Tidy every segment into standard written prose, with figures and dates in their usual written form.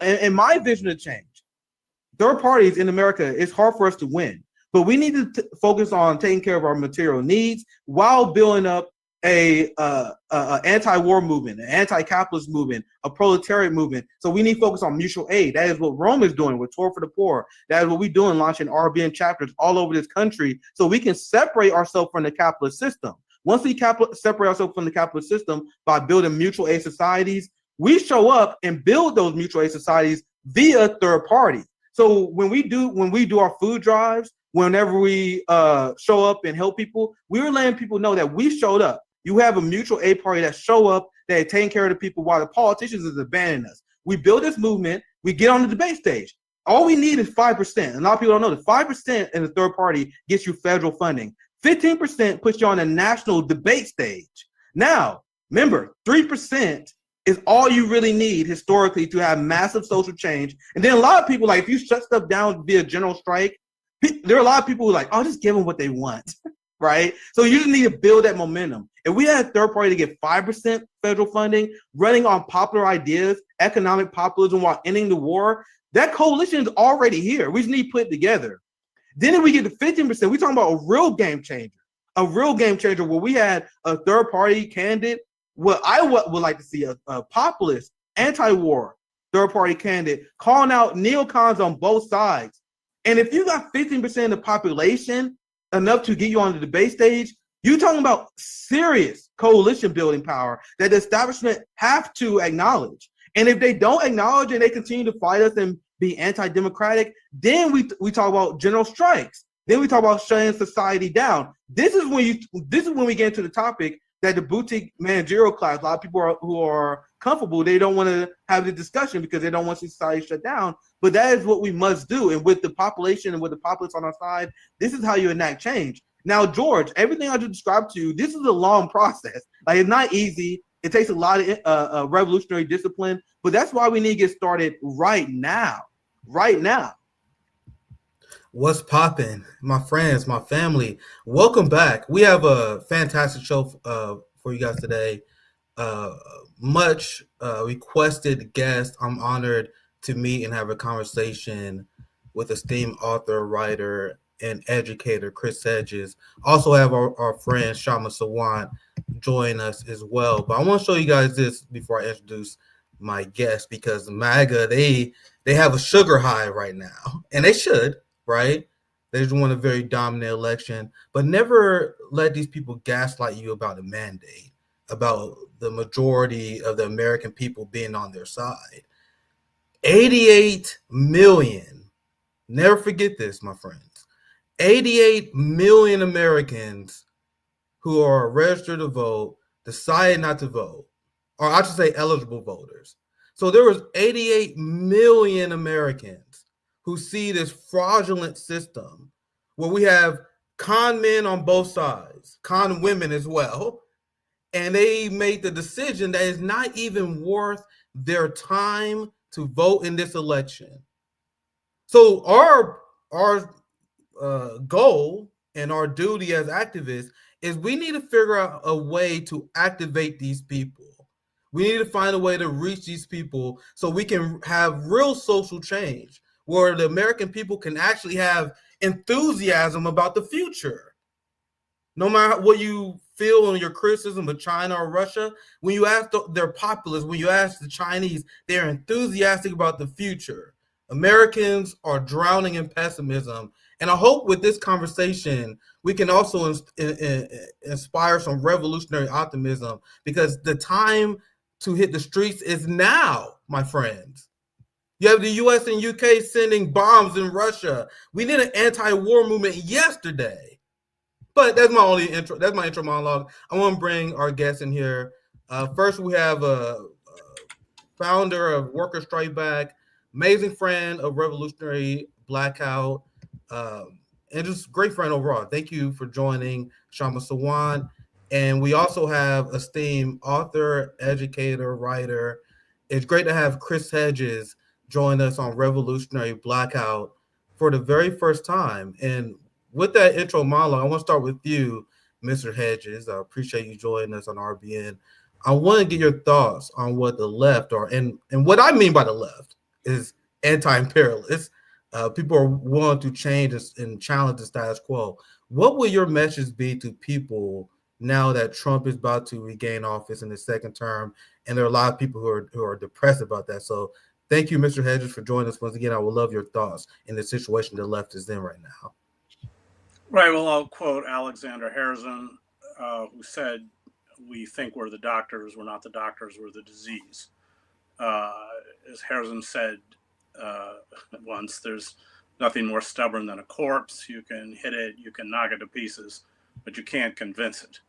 in my vision of change, third parties in America, it's hard for us to win, but we need to focus on taking care of our material needs while building up a anti-war movement, an anti-capitalist movement, a proletariat movement. So we need to focus on mutual aid. That is what Rome is doing with Tour for the Poor. That is what we're doing, launching RBN chapters all over this country, so we can separate ourselves from the capitalist system. Once we separate ourselves from the capitalist system by building mutual aid societies, we show up and build those mutual aid societies via third party. So when we do our food drives, whenever we show up and help people, we're letting people know that we showed up. You have a mutual aid party that show up, that are taking care of the people while the politicians is abandoning us. We build this movement, we get on the debate stage. All we need is 5%. A lot of people don't know that 5% in the third party gets you federal funding. 15% puts you on a national debate stage. Now, remember, 3% is all you really need historically to have massive social change. And then a lot of people, like, if you shut stuff down via general strike, there are a lot of people who are like, oh, just give them what they want, right? So you just need to build that momentum. If we had a third party to get 5% federal funding, running on popular ideas, economic populism while ending the war, that coalition is already here. We just need to put it together. Then if we get to 15%, we're talking about a real game changer where we had a third party candidate. What I would like to see a populist, anti-war third party candidate calling out neocons on both sides. And if you got 15% of the population, enough to get you on the debate stage, you're talking about serious coalition building power that the establishment have to acknowledge. And if they don't acknowledge and they continue to fight us and be anti-democratic, then we talk about general strikes. Then we talk about shutting society down. This is when we get into the topic that the boutique managerial class, a lot of people who are comfortable, they don't want to have the discussion because they don't want society shut down. But that is what we must do. And with the population and with the populace on our side, this is how you enact change. Now, George, everything I just described to you, this is a long process. Like, it's not easy. It takes a lot of revolutionary discipline, but that's why we need to get started right now. Right now. What's popping, my friends, my family? Welcome back. We have a fantastic show for you guys today. Much requested guest. I'm honored to meet and have a conversation with esteemed author, writer, and educator Chris Hedges. Also have our friend Kshama Sawant join us as well. But I want to show you guys this before I introduce my guest, because MAGA, they have a sugar high right now, and they should, right? They just won a very dominant election, but never let these people gaslight you about a mandate, about the majority of the American people being on their side. 88 million. Never forget this, my friends. 88 million Americans who are registered to vote decided not to vote, or I should say eligible voters. So there was 88 million Americans who see this fraudulent system where we have con men on both sides, con women as well, and they made the decision that it's not even worth their time to vote in this election. So our goal and our duty as activists is we need to figure out a way to activate these people. We need to find a way to reach these people so we can have real social change where the American people can actually have enthusiasm about the future. No matter what you feel in your criticism of China or Russia, when you ask their populace, when you ask the Chinese, they're enthusiastic about the future. Americans are drowning in pessimism. And I hope with this conversation, we can also inspire some revolutionary optimism, because the time to hit the streets is now, my friends. You have the US and UK sending bombs in Russia. We need an anti-war movement yesterday. But that's my only intro. That's my intro monologue. I want to bring our guests in here. First, we have a founder of Worker Strike Back, amazing friend of Revolutionary Blackout, and just great friend overall. Thank you for joining, Kshama Sawant. And we also have esteemed author, educator, writer. It's great to have Chris Hedges join us on Revolutionary Blackout for the very first time. And with that intro monologue, I want to start with you, Mr. Hedges. I appreciate you joining us on RBN. I want to get your thoughts on what the left are, and what I mean by the left is anti-imperialist. People are willing to change and challenge the status quo. What will your message be to people now that Trump is about to regain office in his second term, and there are a lot of people who are depressed about that? So thank you, Mr. Hedges, for joining us once again. I would love your thoughts in the situation the left is in right now. Right. Well, I'll quote Alexander Harrison, who said, "We think we're the doctors. We're not the doctors. We're the disease." As Harrison said once, there's nothing more stubborn than a corpse. You can hit it, you can knock it to pieces, but you can't convince it.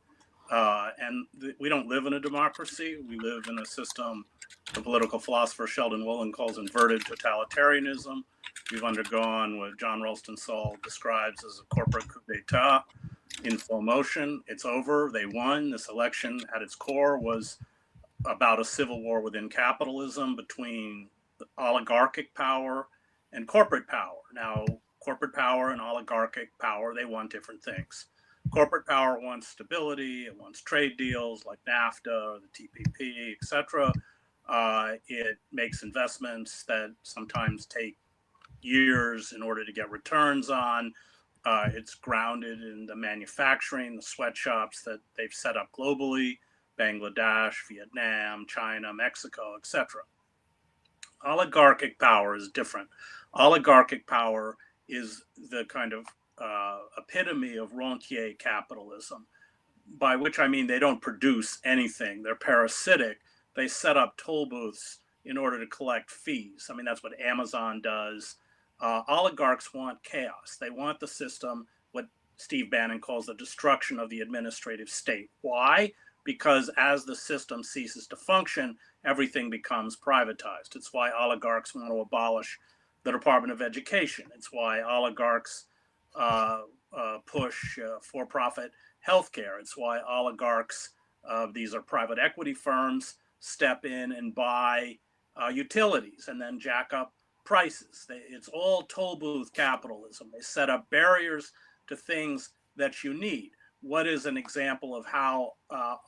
We don't live in a democracy. We live in a system the political philosopher Sheldon Wolin calls inverted totalitarianism. We've undergone what John Ralston Saul describes as a corporate coup d'etat in full motion. It's over. They won. This election at its core was about a civil war within capitalism between oligarchic power and corporate power. Now, corporate power and oligarchic power, they want different things. Corporate power wants stability, it wants trade deals like NAFTA or the TPP, etc. It makes investments that sometimes take years in order to get returns on. It's grounded in the manufacturing, the sweatshops that they've set up globally, Bangladesh, Vietnam, China, Mexico, etc. Oligarchic power is different. Oligarchic power is the kind of epitome of rentier capitalism, by which I mean they don't produce anything. They're parasitic. They set up toll booths in order to collect fees. I mean, that's what Amazon does. Oligarchs want chaos. They want the system, what Steve Bannon calls the destruction of the administrative state. Why? Because as the system ceases to function, everything becomes privatized. It's why oligarchs want to abolish the Department of Education. It's why oligarchs push for-profit healthcare. It's why oligarchs, these are private equity firms, step in and buy utilities and then jack up prices. It's all toll booth capitalism. They set up barriers to things that you need. What is an example of how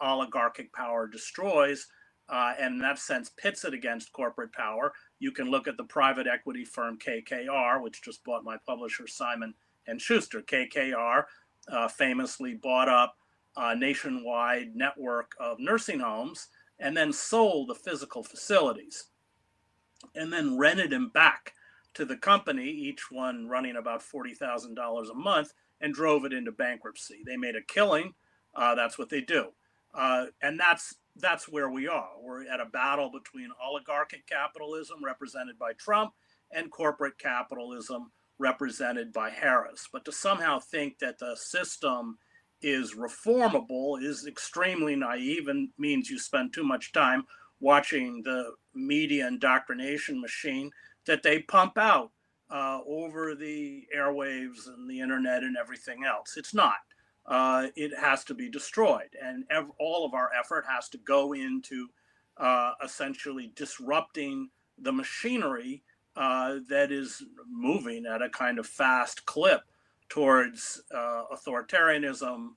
oligarchic power destroys, and in that sense pits it against corporate power? You can look at the private equity firm KKR, which just bought my publisher Simon and Schuster. KKR famously bought up a nationwide network of nursing homes and then sold the physical facilities and then rented them back to the company, each one running about $40,000 a month, and drove it into bankruptcy. They made a killing. That's what they do. And that's where we are. We're at a battle between oligarchic capitalism, represented by Trump, and corporate capitalism, represented by Harris. But to somehow think that the system is reformable is extremely naive and means you spend too much time watching the media indoctrination machine that they pump out over the airwaves and the internet and everything else. It's not. It has to be destroyed. And all of our effort has to go into essentially disrupting the machinery that is moving at a kind of fast clip towards authoritarianism.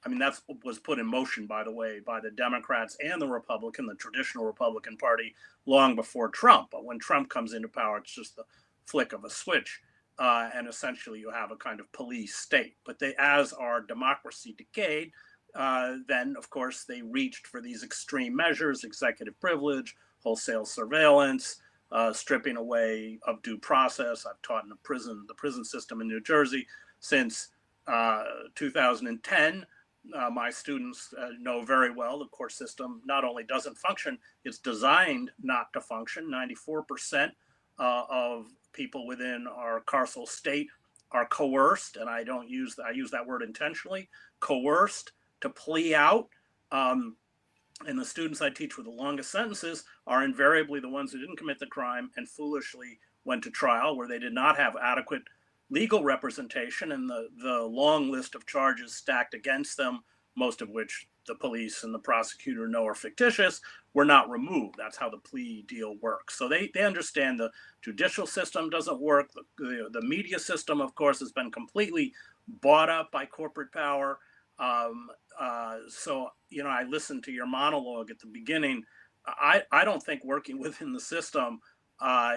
I mean, that was put in motion, by the way, by the Democrats and the traditional Republican Party, long before Trump. But when Trump comes into power, it's just the flick of a switch. And essentially, you have a kind of police state. But as our democracy decayed, then, of course, they reached for these extreme measures: executive privilege, wholesale surveillance, stripping away of due process. I've taught in the prison system in New Jersey since 2010. My students know very well the court system not only doesn't function, it's designed not to function. 94% of people within our carceral state are coerced, and I use that word intentionally, coerced to plea out. And the students I teach with the longest sentences are invariably the ones who didn't commit the crime and foolishly went to trial, where they did not have adequate legal representation, and the long list of charges stacked against them, most of which the police and the prosecutor know are fictitious, were not removed. That's how the plea deal works. So they understand the judicial system doesn't work. The media system, of course, has been completely bought up by corporate power. So, I listened to your monologue at the beginning. I don't think working within the system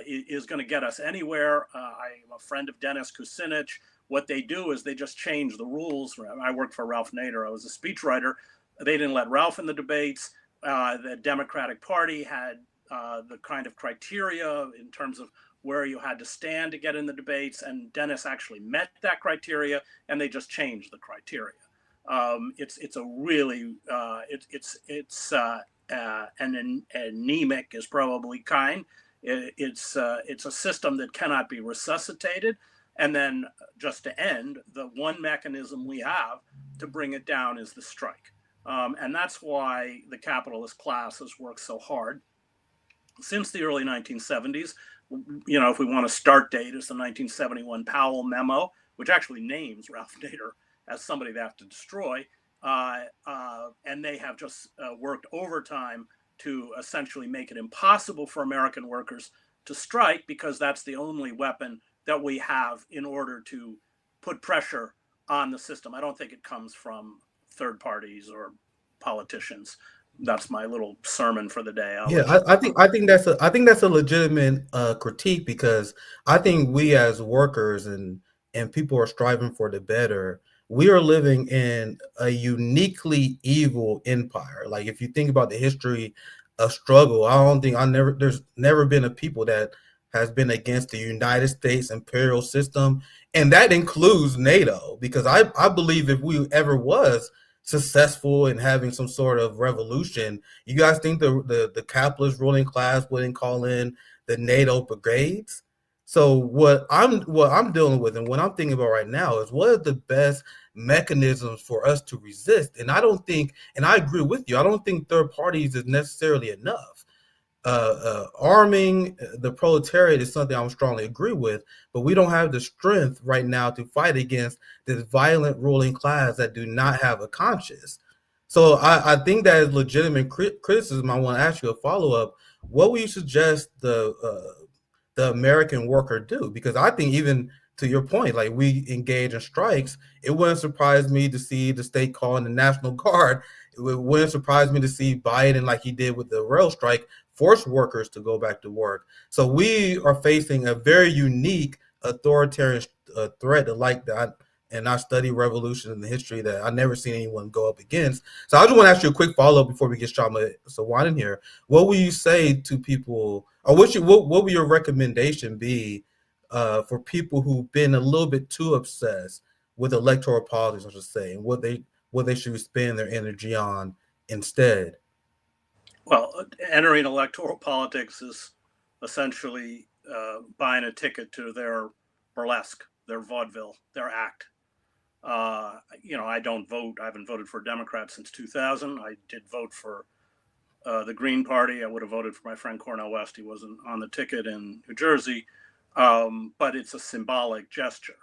is going to get us anywhere. I'm a friend of Dennis Kucinich. What they do is they just change the rules. I worked for Ralph Nader. I was a speechwriter. They didn't let Ralph in the debates. The Democratic Party had the kind of criteria in terms of where you had to stand to get in the debates, and Dennis actually met that criteria, and they just changed the criteria. It's a really it's an anemic is probably kind. It's a system that cannot be resuscitated. And then just to end, the one mechanism we have to bring it down is the strike. And that's why the capitalist class has worked so hard since the early 1970s. You know, if we want a start date, it's the 1971 Powell memo, which actually names Ralph Nader as somebody they have to destroy. And they have just worked overtime to essentially make it impossible for American workers to strike, because that's the only weapon that we have in order to put pressure on the system. I don't think it comes from third parties or politicians. That's my little sermon for the day. I think that's a legitimate critique, because I think we as workers and people are striving for the better. We are living in a uniquely evil empire. Like, if you think about the history of struggle, there's never been a people that has been against the United States imperial system, and that includes NATO. Because I believe if we ever was successful in having some sort of revolution, you guys think the capitalist ruling class wouldn't call in the NATO brigades? So what I'm dealing with and what I'm thinking about right now is, what are the best mechanisms for us to resist? And I don't think, and I agree with you, I don't think third parties is necessarily enough. Arming the proletariat is something I strongly agree with, but we don't have the strength right now to fight against this violent ruling class that do not have a conscience. So I think that is legitimate criticism. I want to ask you a follow up. What would you suggest the American worker do? Because I think, even to your point, like, we engage in strikes, it wouldn't surprise me to see the state calling the National Guard. It wouldn't surprise me to see Biden, like he did with the rail strike, force workers to go back to work. So we are facing a very unique authoritarian threat, like that. And I study revolution in the history that I never seen anyone go up against. So I just want to ask you a quick follow up before we get Kshama Sawant in here. What would you say to people, or what would your recommendation be for people who've been a little bit too obsessed with electoral politics, I should say, and what they should spend their energy on instead? Well, entering electoral politics is essentially buying a ticket to their burlesque, their vaudeville, their act. I don't vote. I haven't voted for a Democrat since 2000. I did vote for the Green Party. I would have voted for my friend Cornel West. He wasn't on the ticket in New Jersey. But it's a symbolic gesture.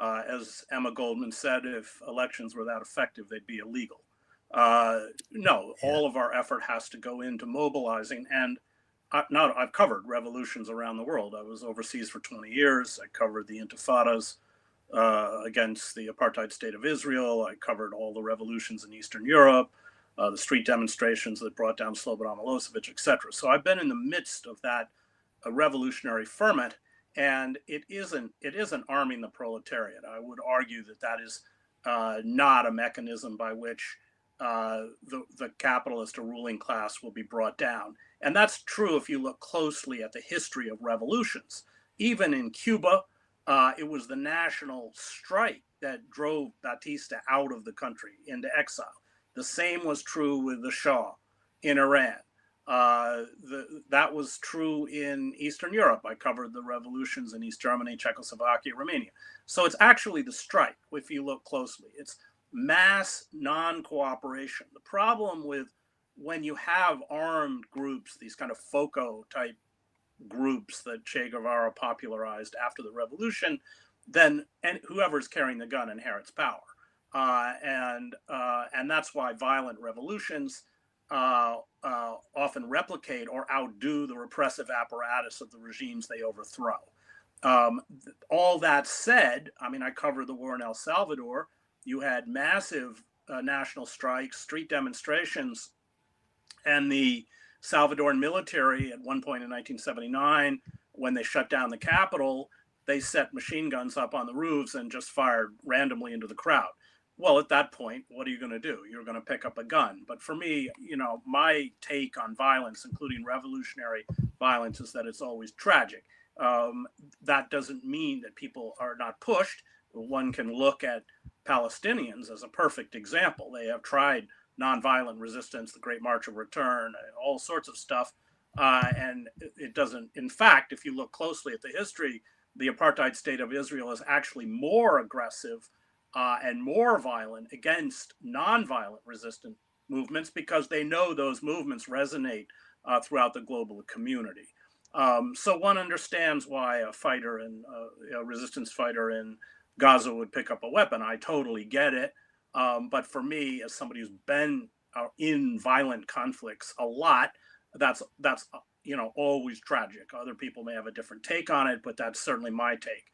As Emma Goldman said, if elections were that effective, they'd be illegal. No, all of our effort has to go into mobilizing. And I've covered revolutions around the world. I was overseas for 20 years. I covered the intifadas against the apartheid state of Israel. I covered all the revolutions in Eastern Europe, the street demonstrations that brought down Slobodan Milosevic, etc. So I've been in the midst of that revolutionary ferment, and it isn't arming the proletariat. I would argue that is not a mechanism by which the capitalist or ruling class will be brought down. And that's true if you look closely at the history of revolutions. Even in Cuba, it was the national strike that drove Batista out of the country into exile. The same was true with the Shah in Iran. That was true in Eastern Europe. I covered the revolutions in East Germany, Czechoslovakia, Romania. So it's actually the strike, if you look closely. It's mass non-cooperation. The problem with when you have armed groups, these kind of FOCO type groups that Che Guevara popularized after the revolution, then whoever's carrying the gun inherits power. And that's why violent revolutions often replicate or outdo the repressive apparatus of the regimes they overthrow. All that said, I mean, I covered the war in El Salvador. You had massive national strikes, street demonstrations, and the Salvadoran military at one point in 1979, when they shut down the capital, they set machine guns up on the roofs and just fired randomly into the crowd. Well, at that point, what are you going to do? You're going to pick up a gun. But for me, my take on violence, including revolutionary violence, is that it's always tragic. That doesn't mean that people are not pushed. One can look at Palestinians as a perfect example. They have tried nonviolent resistance, the Great March of Return, all sorts of stuff. And it doesn't, in fact, if you look closely at the history, the apartheid state of Israel is actually more aggressive and more violent against nonviolent resistant movements because they know those movements resonate throughout the global community. So one understands why a fighter and a resistance fighter in Gaza would pick up a weapon. I totally get it. But for me, as somebody who's been in violent conflicts a lot, that's always tragic. Other people may have a different take on it, but that's certainly my take.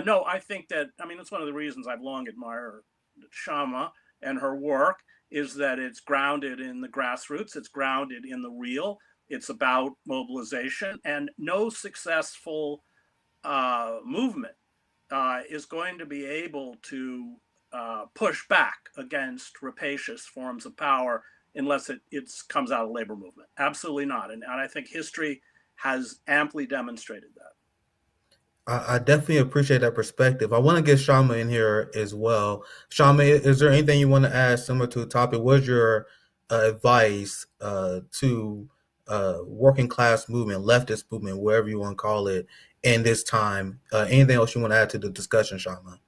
No, I think that, it's one of the reasons I've long admired Kshama and her work is that it's grounded in the grassroots, it's grounded in the real, it's about mobilization, and no successful movement is going to be able to push back against rapacious forms of power unless it comes out of labor movement. Absolutely not. And I think history has amply demonstrated that. I definitely appreciate that perspective. I want to get Kshama in here as well. Kshama, is there anything you want to add similar to the topic? What's your advice to working class movement, leftist movement, wherever you want to call it, in this time? Anything else you want to add to the discussion, Kshama?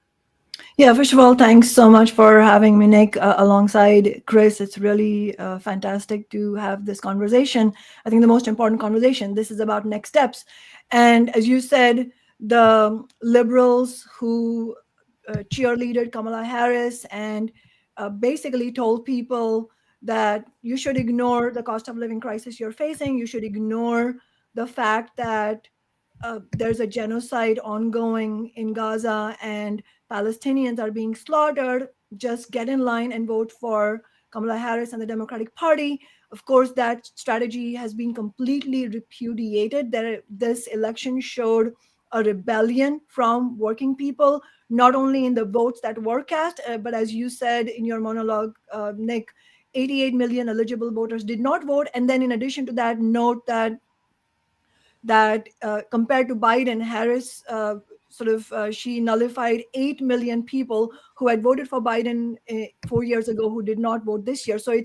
Yeah, first of all, thanks so much for having me, Nick, alongside Chris. It's really fantastic to have this conversation. I think the most important conversation. This is about next steps. And as you said, the liberals who cheerleaded Kamala Harris and basically told people that you should ignore the cost of living crisis you're facing. You should ignore the fact that there's a genocide ongoing in Gaza and Palestinians are being slaughtered. Just get in line and vote for Kamala Harris and the Democratic Party. Of course, that strategy has been completely repudiated. This election showed a rebellion from working people, not only in the votes that were cast, but as you said in your monologue, Nick, 88 million eligible voters did not vote. And then in addition to that, note that compared to Biden, Harris she nullified 8 million people who had voted for Biden 4 years ago who did not vote this year. So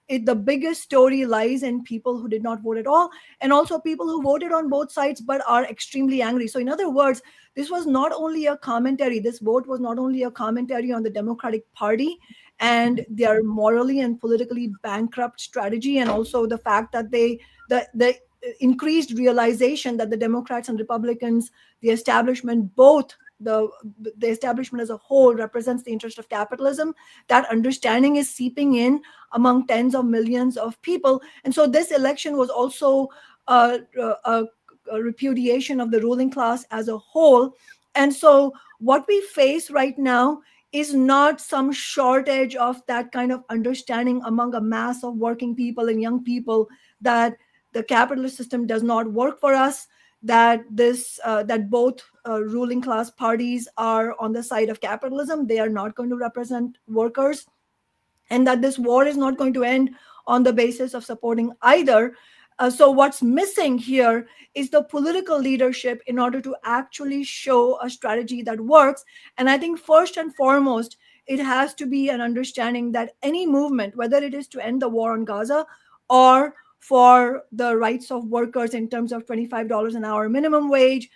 the biggest story lies in people who did not vote at all, and also people who voted on both sides but are extremely angry. So in other words, this was not only a commentary, this vote was not only a commentary on the Democratic Party and their morally and politically bankrupt strategy, and also the fact that the increased realization that the Democrats and Republicans, the establishment, both the establishment as a whole represents the interest of capitalism. That understanding is seeping in among tens of millions of people. And so this election was also a repudiation of the ruling class as a whole. And so what we face right now is not some shortage of that kind of understanding among a mass of working people and young people that the capitalist system does not work for us, that both ruling class parties are on the side of capitalism. They are not going to represent workers, and that this war is not going to end on the basis of supporting either. So what's missing here is the political leadership in order to actually show a strategy that works. And I think first and foremost, it has to be an understanding that any movement, whether it is to end the war on Gaza or for the rights of workers in terms of $25 an hour minimum wage,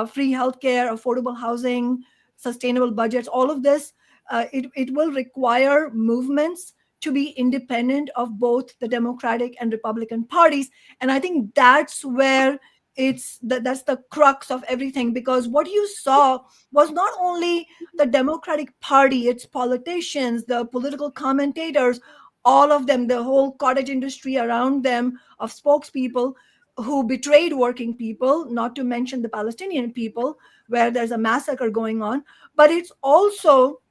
free healthcare, affordable housing, sustainable budgets, all of this, it will require movements to be independent of both the Democratic and Republican parties. And I think that's where that's the crux of everything, because what you saw was not only the Democratic Party, its politicians, the political commentators, all of them, the whole cottage industry around them of spokespeople who betrayed working people, not to mention the Palestinian people, where there's a massacre going on. But it's also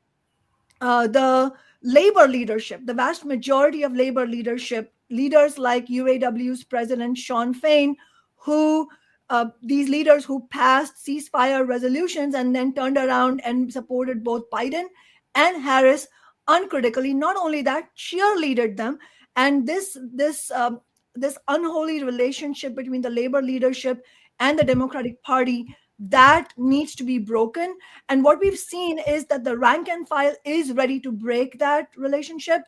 the labor leadership, the vast majority of labor leadership leaders like UAW's president Sean Fain, who these leaders who passed ceasefire resolutions and then turned around and supported both Biden and Harris uncritically. Not only that, cheerleaded them. And this unholy relationship between the labor leadership and the Democratic Party, that needs to be broken. And what we've seen is that the rank and file is ready to break that relationship,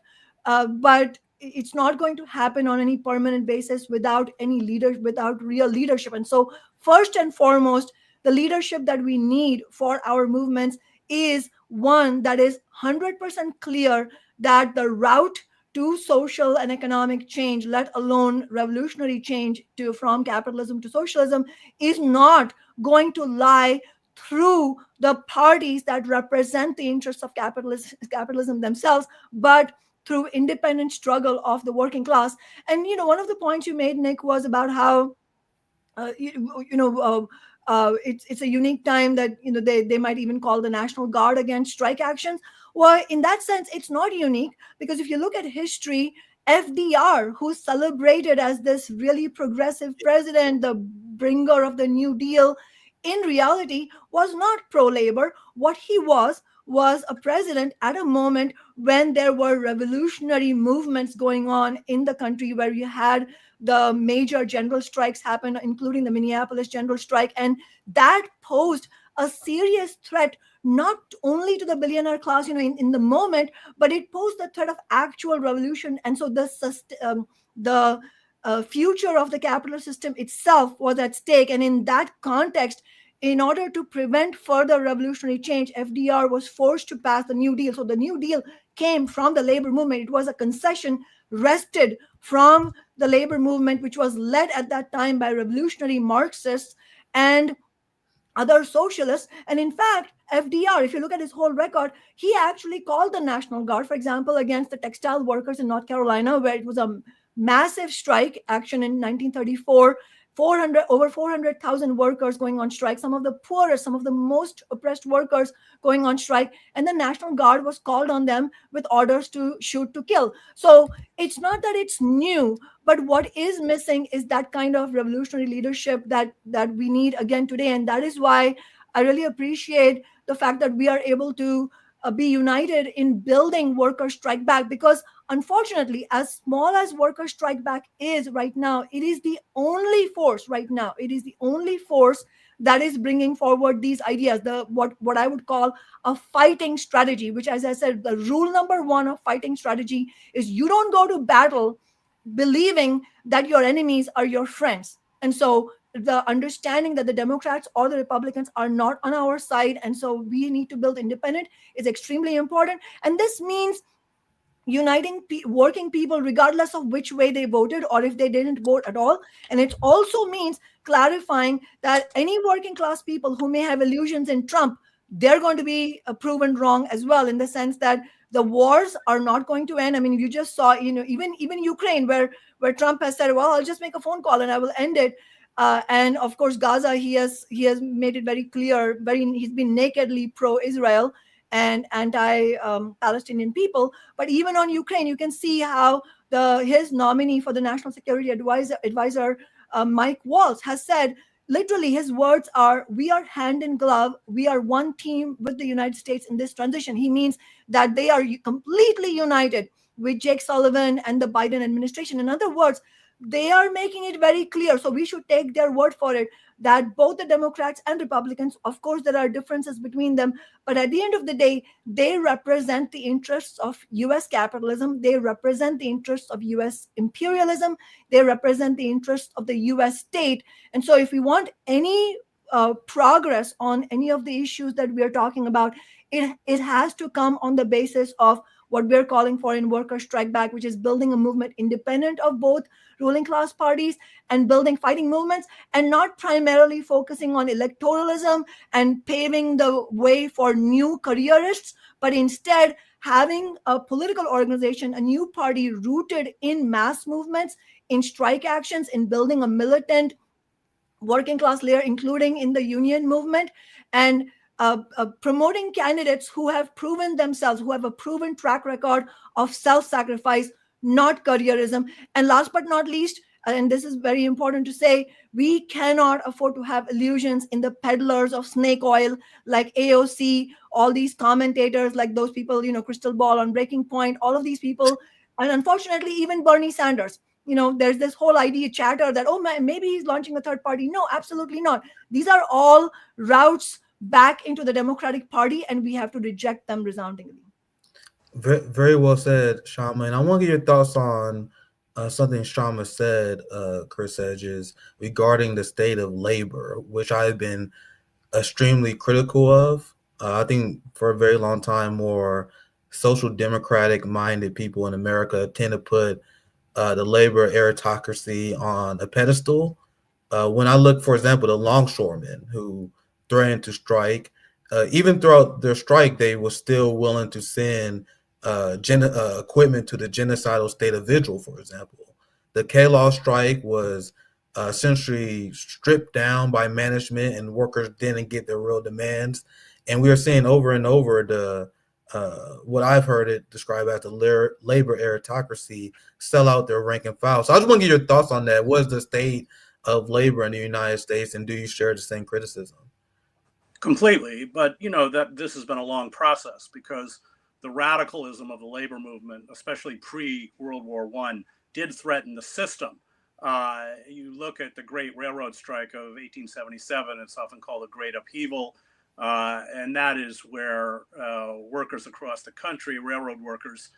but it's not going to happen on any permanent basis without any leader, without real leadership. And so, first and foremost, the leadership that we need for our movements is one that is 100% clear that the route to social and economic change, let alone revolutionary change to from capitalism to socialism, is not going to lie through the parties that represent the interests of capitalism themselves, but through independent struggle of the working class. And one of the points you made, Nick, was about how it's a unique time that they might even call the National Guard against strike actions. Well, in that sense, it's not unique, because if you look at history, FDR, who's celebrated as this really progressive president, the bringer of the New Deal, in reality was not pro-labor. What he was a president at a moment when there were revolutionary movements going on in the country, where you had the major general strikes happen, including the Minneapolis general strike. And that posed a serious threat, not only to the billionaire class, in the moment, but it posed the threat of actual revolution. And so the future of the capitalist system itself was at stake. And in that context, in order to prevent further revolutionary change, FDR was forced to pass the New Deal. So the New Deal came from the labor movement. It was a concession wrested from the labor movement, which was led at that time by revolutionary Marxists and other socialists. And in fact, FDR, if you look at his whole record, he actually called the National Guard, for example, against the textile workers in North Carolina, where it was a massive strike action in 1934. Over 400,000 workers going on strike, some of the poorest, some of the most oppressed workers going on strike. And the National Guard was called on them with orders to shoot to kill. So it's not that it's new, but what is missing is that kind of revolutionary leadership that we need again today. And that is why I really appreciate the fact that we are able to be united in building Worker Strike Back, because unfortunately, as small as Worker Strike Back is right now, it is the only force right now. It is the only force that is bringing forward these ideas, what I would call a fighting strategy, which, as I said, the rule number one of fighting strategy is you don't go to battle believing that your enemies are your friends. And so the understanding that the Democrats or the Republicans are not on our side, and so we need to build independent, is extremely important. And this means uniting working people regardless of which way they voted or if they didn't vote at all. And it also means clarifying that any working class people who may have illusions in Trump, they're going to be proven wrong as well, in the sense that the wars are not going to end. I mean, you just saw, even Ukraine, where Trump has said, well, I'll just make a phone call and I will end it. And of course, Gaza, he has made it very clear, he's been nakedly pro-Israel and anti-Palestinian people. But even on Ukraine, you can see how his nominee for the National Security Advisor Mike Waltz has said, literally, his words are, we are hand in glove. We are one team with the United States in this transition. He means that they are completely united with Jake Sullivan and the Biden administration. In other words, they are making it very clear. So we should take their word for it that both the Democrats and Republicans, of course, there are differences between them, but at the end of the day, they represent the interests of US capitalism. They represent the interests of US imperialism. They represent the interests of the US state. And so if we want any progress on any of the issues that we are talking about, it has to come on the basis of what we're calling for in Worker Strike Back, which is building a movement independent of both ruling class parties and building fighting movements, and not primarily focusing on electoralism and paving the way for new careerists, but instead having a political organization, a new party rooted in mass movements, in strike actions, in building a militant working class layer, including in the union movement, and promoting candidates who have proven themselves, who have a proven track record of self-sacrifice not careerism. And last but not least, and this is very important to say, we cannot afford to have illusions in the peddlers of snake oil like AOC, all these commentators like those people, Crystal Ball on Breaking Point, all of these people, and unfortunately even Bernie Sanders. There's this whole idea chatter that, maybe he's launching a third party. No, absolutely not. These are all routes back into the Democratic Party, and we have to reject them resoundingly. Very, very well said, Shama. And I want to get your thoughts on something Shama said, Chris Hedges, regarding the state of labor, which I've been extremely critical of. I think for a very long time, more social democratic minded people in America tend to put the labor aristocracy on a pedestal. When I look, for example, the longshoremen who threatened to strike, even throughout their strike, they were still willing to send equipment to the genocidal state of Israel, for example. The K-Law strike was essentially stripped down by management, and workers didn't get their real demands. And we are seeing over and over the what I've heard it described as the labor aristocracy sell out their rank and file. So I just want to get your thoughts on that. What is the state of labor in the United States, and do you share the same criticism? Completely, but that this has been a long process because the radicalism of the labor movement, especially pre-World War I, did threaten the system. You look at the Great Railroad Strike of 1877; it's often called the Great Upheaval, and that is where workers across the country, railroad workers,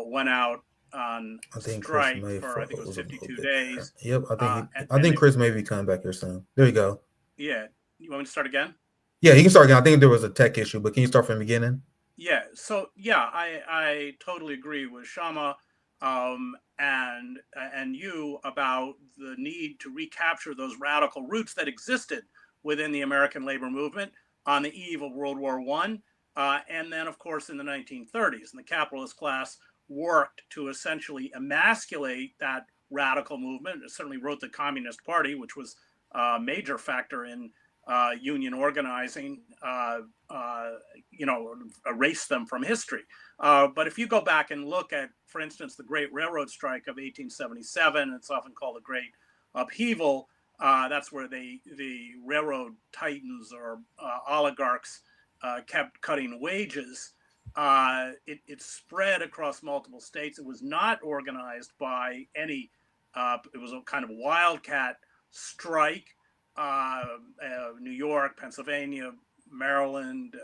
went out on strike for I think it was 52 days. Yep, I think Chris may be coming back here soon. There you go. Yeah, you want me to start again? Yeah, you can start again. I think there was a tech issue, but can you start from the beginning? Yeah. So yeah, I totally agree with Kshama and you about the need to recapture those radical roots that existed within the American labor movement on the eve of World War I, and then of course in the 1930s, and the capitalist class worked to essentially emasculate that radical movement. It certainly wrote the Communist Party, which was a major factor in union organizing, erase them from history. But if you go back and look at, for instance, the Great Railroad Strike of 1877, it's often called the Great Upheaval. That's where the railroad titans or oligarchs kept cutting wages. It spread across multiple states. It was not organized by any, it was a kind of wildcat strike. New York, Pennsylvania, Maryland,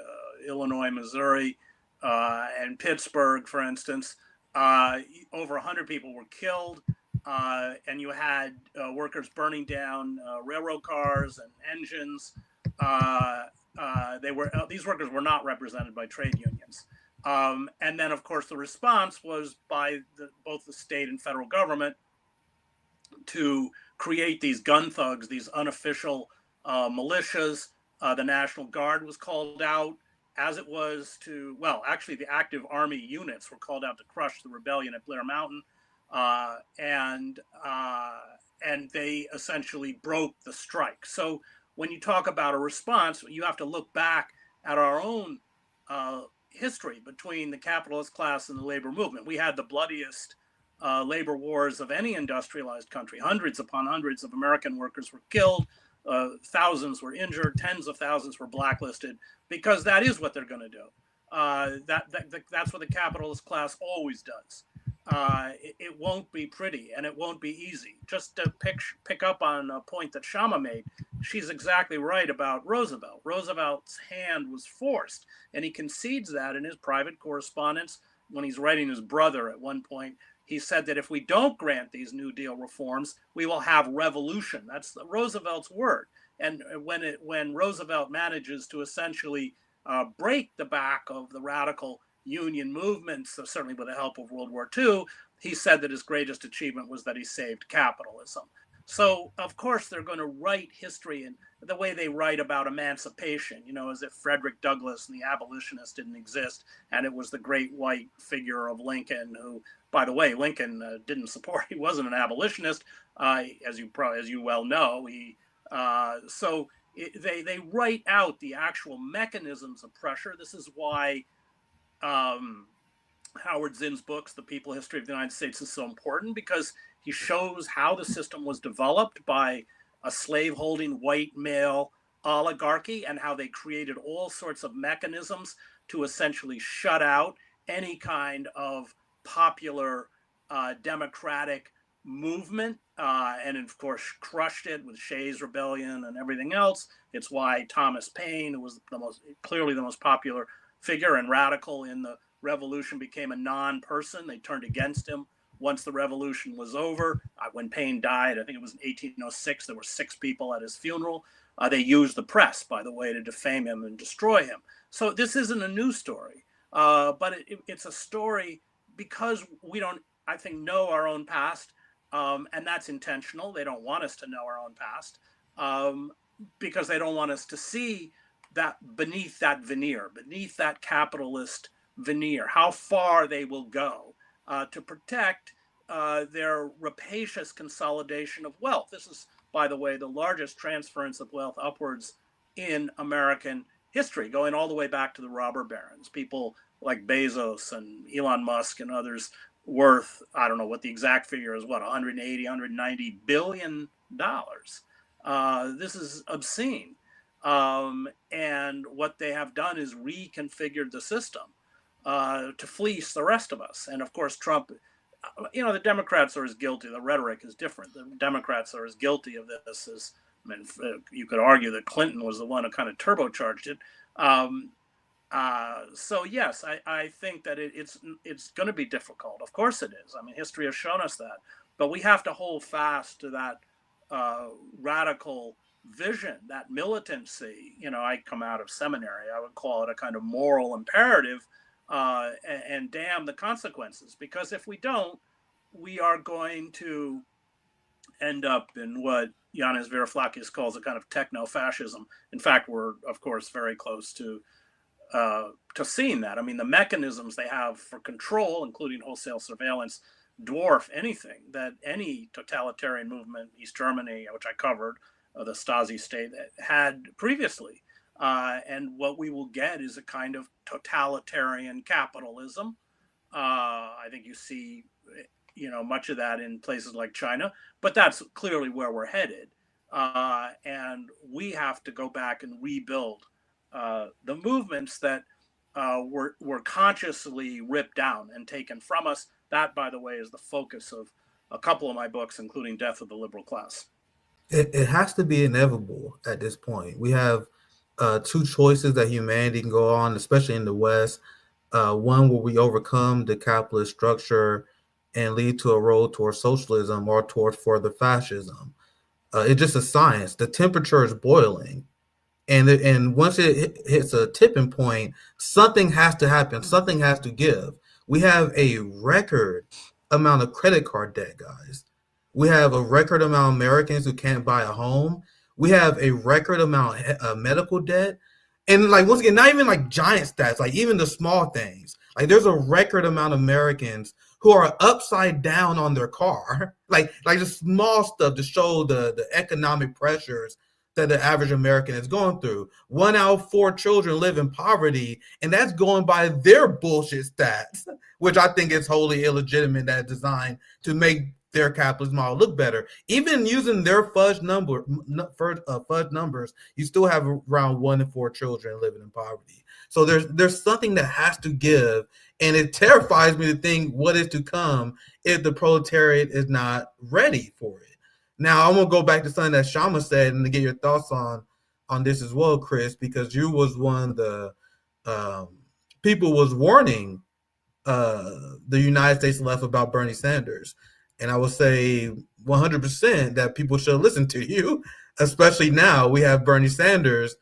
Illinois, Missouri, and Pittsburgh, for instance. Over 100 people were killed, and you had workers burning down railroad cars and engines. These workers were not represented by trade unions. And then, of course, the response was by both the state and federal government to create these gun thugs, these unofficial militias. The National Guard was called out, as it was to, well, actually the active army units were called out to crush the rebellion at Blair Mountain. And they essentially broke the strike. So when you talk about a response, you have to look back at our own history between the capitalist class and the labor movement. We had the bloodiest labor wars of any industrialized country. Hundreds upon hundreds of American workers were killed. Thousands were injured. Tens of thousands were blacklisted, because that is what they're going to do. That's what the capitalist class always does. It won't be pretty, and it won't be easy. Just to pick up on a point that Kshama made, she's exactly right about Roosevelt. Roosevelt's hand was forced, and he concedes that in his private correspondence when he's writing his brother at one point. He said that if we don't grant these New Deal reforms, we will have revolution. That's Roosevelt's word. And when Roosevelt manages to essentially break the back of the radical union movements, certainly with the help of World War II, he said that his greatest achievement was that he saved capitalism. So, of course, they're going to write history in the way they write about emancipation, as if Frederick Douglass and the abolitionists didn't exist, and it was the great white figure of Lincoln, who, by the way, Lincoln didn't support. He wasn't an abolitionist, as you well know. They write out the actual mechanisms of pressure. This is why Howard Zinn's books, The People History of the United States, is so important because he shows how the system was developed by a slave-holding white male oligarchy and how they created all sorts of mechanisms to essentially shut out any kind of popular democratic movement, and of course crushed it with Shays Rebellion and everything else. It's why Thomas Paine, who was clearly the most popular figure and radical in the revolution, became a non-person. They turned against him once the revolution was over. When Paine died, I think it was in 1806, there were 6 people at his funeral. They used the press, by the way, to defame him and destroy him. So this isn't a new story, but it's a story because we don't, I think, know our own past, and that's intentional. They don't want us to know our own past because they don't want us to see that beneath that veneer, beneath that capitalist veneer, how far they will go to protect their rapacious consolidation of wealth. This is, by the way, the largest transference of wealth upwards in American history, going all the way back to the robber barons. People like Bezos and Elon Musk and others worth, I don't know what the exact figure is, what, 180, 190 billion dollars. This is obscene. And what they have done is reconfigured the system to fleece the rest of us. And of course, Trump, the Democrats are as guilty. The rhetoric is different. The Democrats are as guilty of this as, you could argue that Clinton was the one who kind of turbocharged it. So yes, I think that it's going to be difficult. Of course it is. History has shown us that. But we have to hold fast to that radical vision, that militancy. I come out of seminary. I would call it a kind of moral imperative, and damn the consequences. Because if we don't, we are going to end up in what Yanis Varoufakis calls a kind of techno-fascism. In fact, we're, of course, very close to seeing that. The mechanisms they have for control, including wholesale surveillance, dwarf anything that any totalitarian movement, East Germany, which I covered, the Stasi state, had previously. And what we will get is a kind of totalitarian capitalism. I think you see, much of that in places like China, but that's clearly where we're headed. And we have to go back and rebuild the movements that were consciously ripped down and taken from us. That, by the way, is the focus of a couple of my books, including Death of the Liberal Class. It has to be inevitable at this point. We have 2 choices that humanity can go on, especially in the West. One, where we overcome the capitalist structure and lead to a road towards socialism or towards further fascism. It's just a science. The temperature is boiling. And once it hits a tipping point, something has to happen. Something has to give. We have a record amount of credit card debt, guys. We have a record amount of Americans who can't buy a home. We have a record amount of medical debt. And once again, not even giant stats, even the small things. There's a record amount of Americans who are upside down on their car. Like just small stuff to show the economic pressures that the average American is going through. 1 out of 4 children live in poverty, and that's going by their bullshit stats, which I think is wholly illegitimate. That's designed to make their capitalist model look better. Even using their fudge numbers, you still have around 1 in 4 children living in poverty. So there's something that has to give, and it terrifies me to think what is to come if the proletariat is not ready for it. Now, I'm going to go back to something that Kshama said and to get your thoughts on this as well, Chris, because you was one of the people was warning the United States left about Bernie Sanders. And I would say 100% that people should listen to you, especially now we have Bernie Sanders,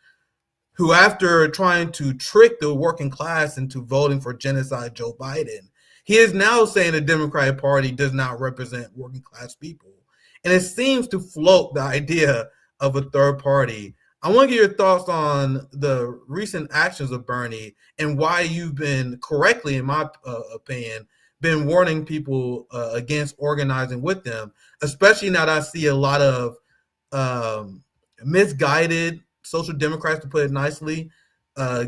who, after trying to trick the working class into voting for genocide Joe Biden, he is now saying the Democratic Party does not represent working class people. And it seems to float the idea of a third party. I want to get your thoughts on the recent actions of Bernie and why you've been correctly, in my opinion, been warning people against organizing with them, especially now that I see a lot of misguided social democrats, to put it nicely,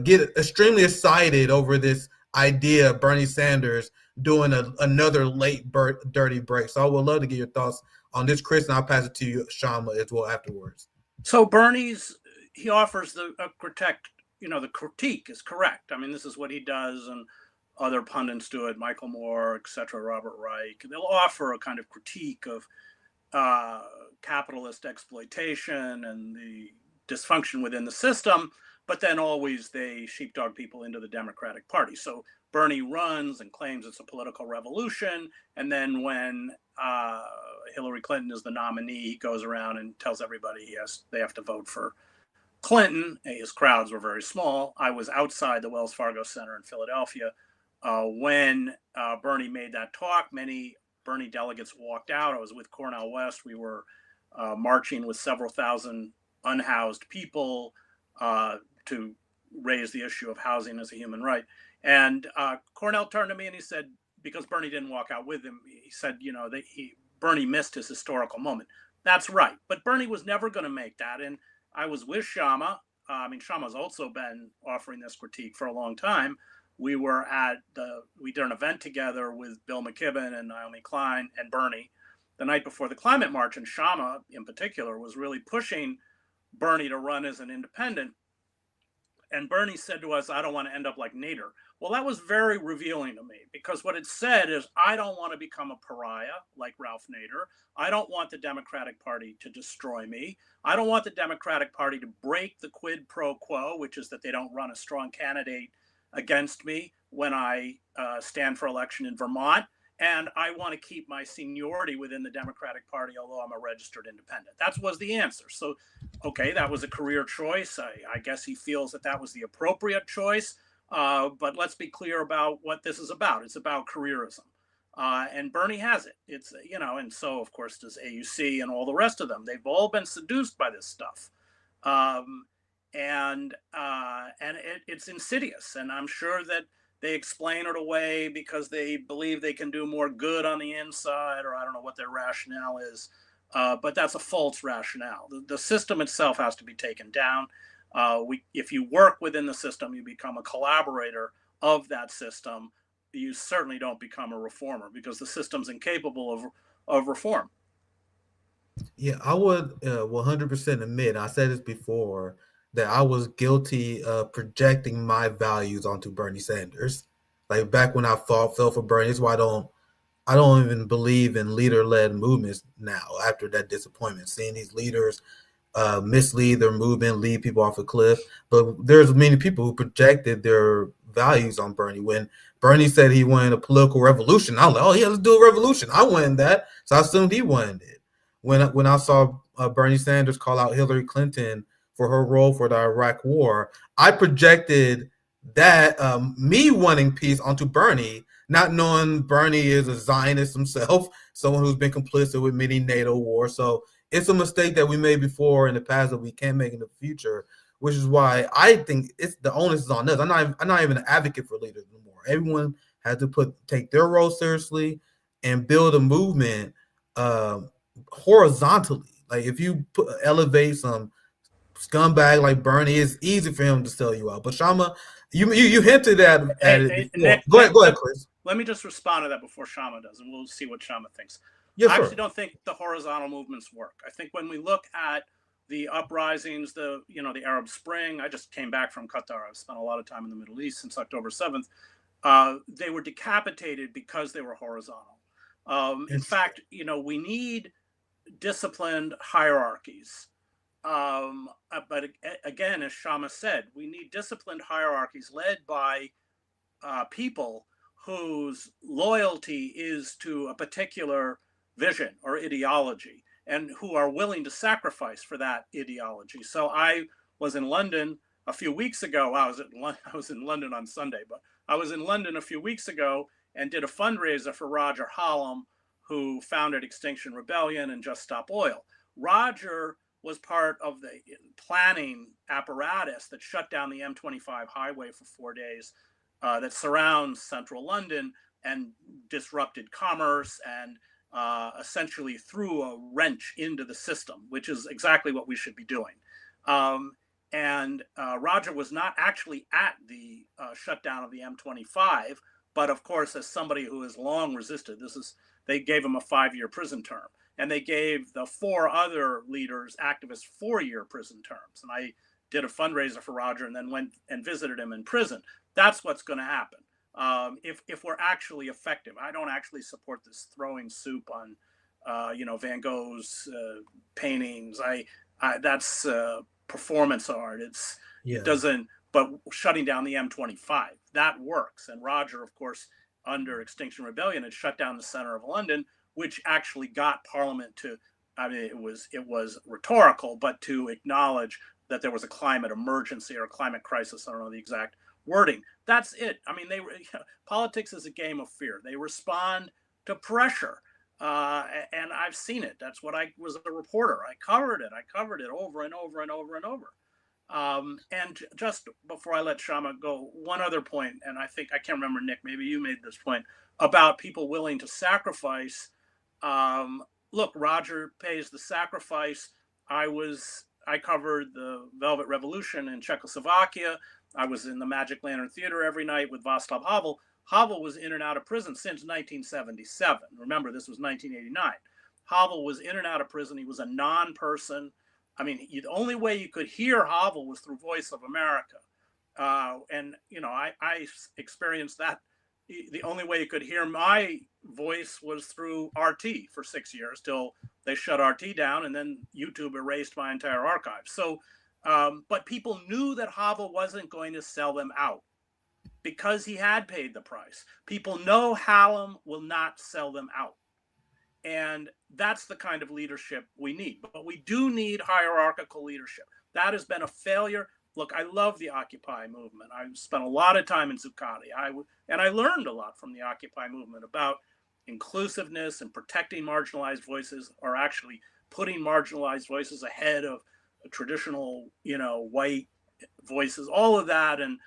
get extremely excited over this idea of Bernie Sanders doing another late dirty break. So I would love to get your thoughts on this, Chris, and I'll pass it to you, Kshama, as well afterwards. So he offers the critique is correct. I mean, this is what he does, and other pundits do it, Michael Moore, etc., Robert Reich. They'll offer a kind of critique of capitalist exploitation and the dysfunction within the system, but then always they sheepdog people into the Democratic Party. So Bernie runs and claims it's a political revolution, and then when Hillary Clinton is the nominee, he goes around and tells everybody they have to vote for Clinton. His crowds were very small. I was outside the Wells Fargo Center in Philadelphia when Bernie made that talk. Many Bernie delegates walked out. I was with Cornel West. We were marching with several thousand unhoused people to raise the issue of housing as a human right. And Cornel turned to me and he said, because Bernie didn't walk out with him, he said, Bernie missed his historical moment. That's right. But Bernie was never going to make that. And I was with Kshama. Kshama's also been offering this critique for a long time. We did an event together with Bill McKibben and Naomi Klein and Bernie the night before the climate march. And Kshama, in particular, was really pushing Bernie to run as an independent. And Bernie said to us, I don't want to end up like Nader. Well, that was very revealing to me, because what it said is, I don't want to become a pariah like Ralph Nader. I don't want the Democratic Party to destroy me. I don't want the Democratic Party to break the quid pro quo, which is that they don't run a strong candidate against me when I stand for election in Vermont. And I want to keep my seniority within the Democratic Party, although I'm a registered independent. That was the answer. So, okay, that was a career choice. I guess he feels that was the appropriate choice. But let's be clear about what this is about. It's about careerism. And Bernie has it. It's, and so, of course, does AUC and all the rest of them. They've all been seduced by this stuff. And it's insidious. And I'm sure that they explain it away because they believe they can do more good on the inside, or I don't know what their rationale is. But that's a false rationale. The system itself has to be taken down. If you work within the system, you become a collaborator of that system. You certainly don't become a reformer, because the system's incapable of reform. Yeah, I would 100% admit, I said this before, that I was guilty of projecting my values onto Bernie Sanders. Like back when I fell for Bernie, that's why I don't even believe in leader-led movements now after that disappointment, seeing these leaders mislead their movement, lead people off a cliff. But there's many people who projected their values on Bernie. When Bernie said he wanted a political revolution, I was like, oh yeah, let's do a revolution. I wanted that, so I assumed he wanted it. When I saw Bernie Sanders call out Hillary Clinton for her role for the Iraq War, I projected that me wanting peace onto Bernie, not knowing Bernie is a Zionist himself, someone who's been complicit with many NATO wars. So it's a mistake that we made before in the past that we can't make in the future, which is why I think it's the onus is on us. I'm not even an advocate for leaders anymore. Everyone has to take their role seriously and build a movement horizontally. Like if you elevate some scumbag like Bernie, it's easy for him to sell you out. But Kshama, you hinted at it before. Nick, go ahead, Chris. Let me just respond to that before Kshama does, and we'll see what Kshama thinks. Yes, I sir. actually don't think the horizontal movements work. I think when we look at the uprisings, the Arab Spring, I just came back from Qatar. I've spent a lot of time in the Middle East since October 7th. They were decapitated because they were horizontal. In fact, we need disciplined hierarchies. But again, as Kshama said, we need disciplined hierarchies led by people whose loyalty is to a particular vision or ideology, and who are willing to sacrifice for that ideology. So I was in London a few weeks ago. I was in London on Sunday, but I was in London a few weeks ago and did a fundraiser for Roger Hallam, who founded Extinction Rebellion and Just Stop Oil. Roger was part of the planning apparatus that shut down the M25 highway for 4 days, that surrounds central London and disrupted commerce and essentially threw a wrench into the system, which is exactly what we should be doing. And Roger was not actually at the shutdown of the M25, but of course, as somebody who has long resisted, they gave him a 5-year prison term, and they gave the 4 other leaders, activists, 4-year prison terms. And I did a fundraiser for Roger and then went and visited him in prison. That's what's going to happen if we're actually effective. I don't actually support this throwing soup on, Van Gogh's paintings. That's performance art. It doesn't. But shutting down the M25, that works. And Roger, of course, under Extinction Rebellion, had shut down the center of London, which actually got Parliament to. I mean, it was rhetorical, but to acknowledge that there was a climate emergency or a climate crisis. I don't know the exact wording. That's it. I mean, politics is a game of fear. They respond to pressure. And I've seen it. That's what I was a reporter. I covered it over and over and over and over. And just before I let Kshama go, one other point, and I can't remember, Nick, maybe you made this point about people willing to sacrifice. Look, Roger pays the sacrifice. I covered the Velvet Revolution in Czechoslovakia. I was in the Magic Lantern Theater every night with Václav Havel. Havel was in and out of prison since 1977. Remember, this was 1989. Havel was in and out of prison. He was a non-person. I mean, the only way you could hear Havel was through Voice of America. And, I experienced that. The only way you could hear my voice was through RT for 6 years till they shut RT down, and then YouTube erased my entire archive. So, but people knew that Havel wasn't going to sell them out, because he had paid the price. People know Hallam will not sell them out. And that's the kind of leadership we need. But we do need hierarchical leadership. That has been a failure. Look, I love the Occupy movement. I spent a lot of time in Zuccotti. And I learned a lot from the Occupy movement about inclusiveness and protecting marginalized voices, or actually putting marginalized voices ahead of traditional, white voices, all of that. And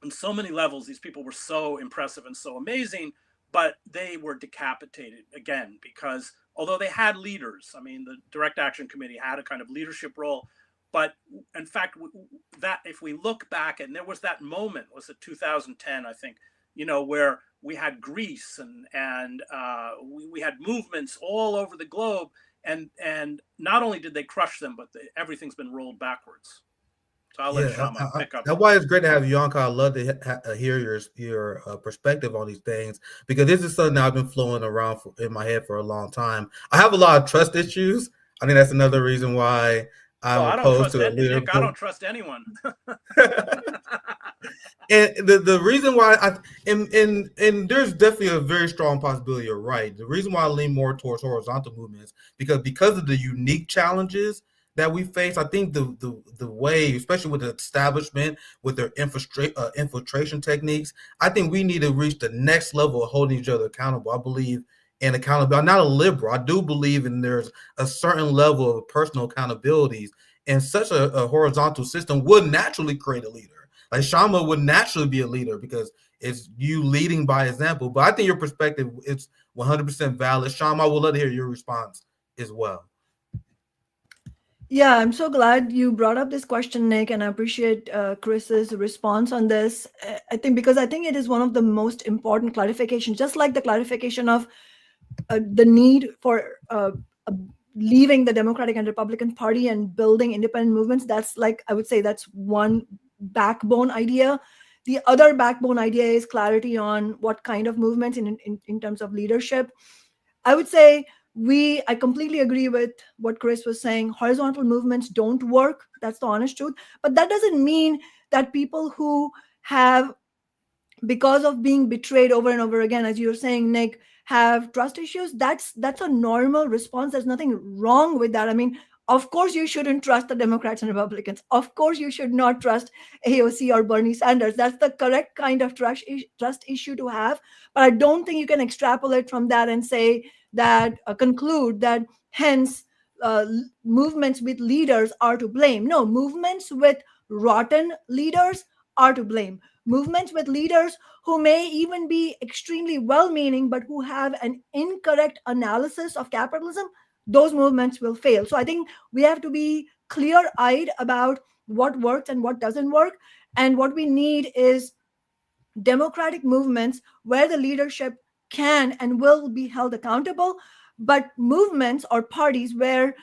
on so many levels, these people were so impressive and so amazing, but they were decapitated again, because although they had leaders, I mean, the Direct Action Committee had a kind of leadership role, but in fact, that if we look back, and there was that moment, was it 2010, I think, where we had Greece and we had movements all over the globe, and not only did they crush them, but everything's been rolled backwards. So I'll let Kshama pick up. That's why it's great to have you on, because I love to hear your perspective on these things, because this is something that I've been flowing around in my head for a long time. I have a lot of trust issues. I think that's another reason why I'm opposed to a leader. Nick, I don't trust anyone. And the reason why and there's definitely a very strong possibility you're right. The reason why I lean more towards horizontal movements, because of the unique challenges that we face. I think the way, especially with the establishment, with their infiltration techniques, I think we need to reach the next level of holding each other accountable. I believe in accountability. I'm not a liberal. I do believe in there's a certain level of personal accountabilities, and such a horizontal system would naturally create a leader. Like Kshama would naturally be a leader, because it's you leading by example. But I think your perspective is 100% valid. Kshama, I would love to hear your response as well. Yeah, I'm so glad you brought up this question, Nick, and I appreciate Chris's response on this. I think it is one of the most important clarifications, just like the clarification of the need for leaving the Democratic and Republican Party and building independent movements. That's I would say that's one backbone idea. The other backbone idea is clarity on what kind of movements in terms of leadership. I would say I completely agree with what Chris was saying. Horizontal movements don't work. That's the honest truth. But that doesn't mean that people who have, because of being betrayed over and over again, as you were saying, Nick, have trust issues. That's a normal response. There's nothing wrong with that. I mean, of course, you shouldn't trust the Democrats and Republicans. Of course, you should not trust AOC or Bernie Sanders. That's the correct kind of trust issue to have. But I don't think you can extrapolate from that and say that, conclude that hence movements with leaders are to blame. No, movements with rotten leaders are to blame. Movements with leaders who may even be extremely well-meaning, but who have an incorrect analysis of capitalism, those movements will fail. So I think we have to be clear-eyed about what works and what doesn't work. And what we need is democratic movements where the leadership can and will be held accountable, but movements or parties where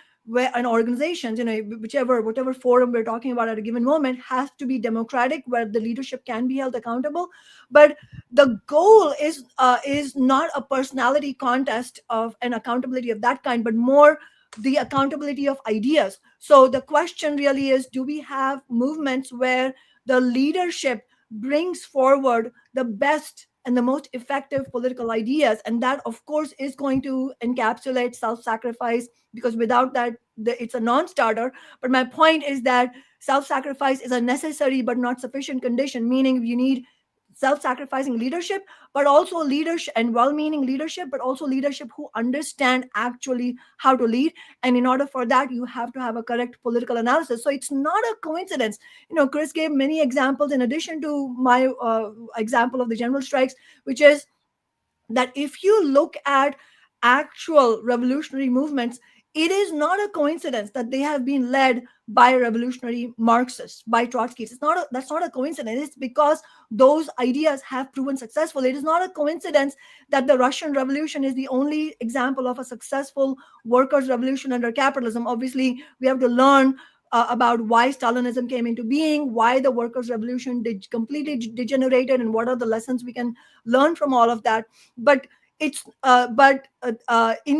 an organizations, whichever whatever forum we're talking about at a given moment, has to be democratic, where the leadership can be held accountable. But the goal is not a personality contest of an accountability of that kind, but more the accountability of ideas. So the question really is, do we have movements where the leadership brings forward the best and the most effective political ideas? And that, of course, is going to encapsulate self-sacrifice, because without that, it's a non-starter. But my point is that self-sacrifice is a necessary but not sufficient condition, meaning you need self-sacrificing leadership, but also leadership and well-meaning leadership, but also leadership who understand actually how to lead. And in order for that, you have to have a correct political analysis. So it's not a coincidence. Chris gave many examples in addition to my example of the general strikes, which is that if you look at actual revolutionary movements, it is not a coincidence that they have been led by revolutionary Marxists, by Trotskyists. That's not a coincidence. It's because those ideas have proven successful. It is not a coincidence that the Russian Revolution is the only example of a successful workers' revolution under capitalism. Obviously, we have to learn about why Stalinism came into being, why the workers' revolution completely degenerated, and what are the lessons we can learn from all of that. But in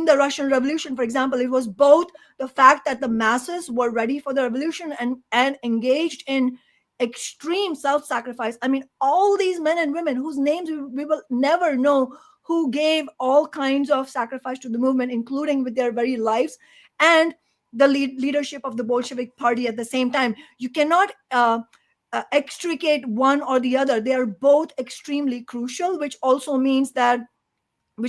the Russian Revolution, for example, it was both the fact that the masses were ready for the revolution and engaged in extreme self-sacrifice. I mean, all these men and women whose names we will never know, who gave all kinds of sacrifice to the movement, including with their very lives, and the leadership of the Bolshevik Party at the same time. You cannot extricate one or the other. They are both extremely crucial, which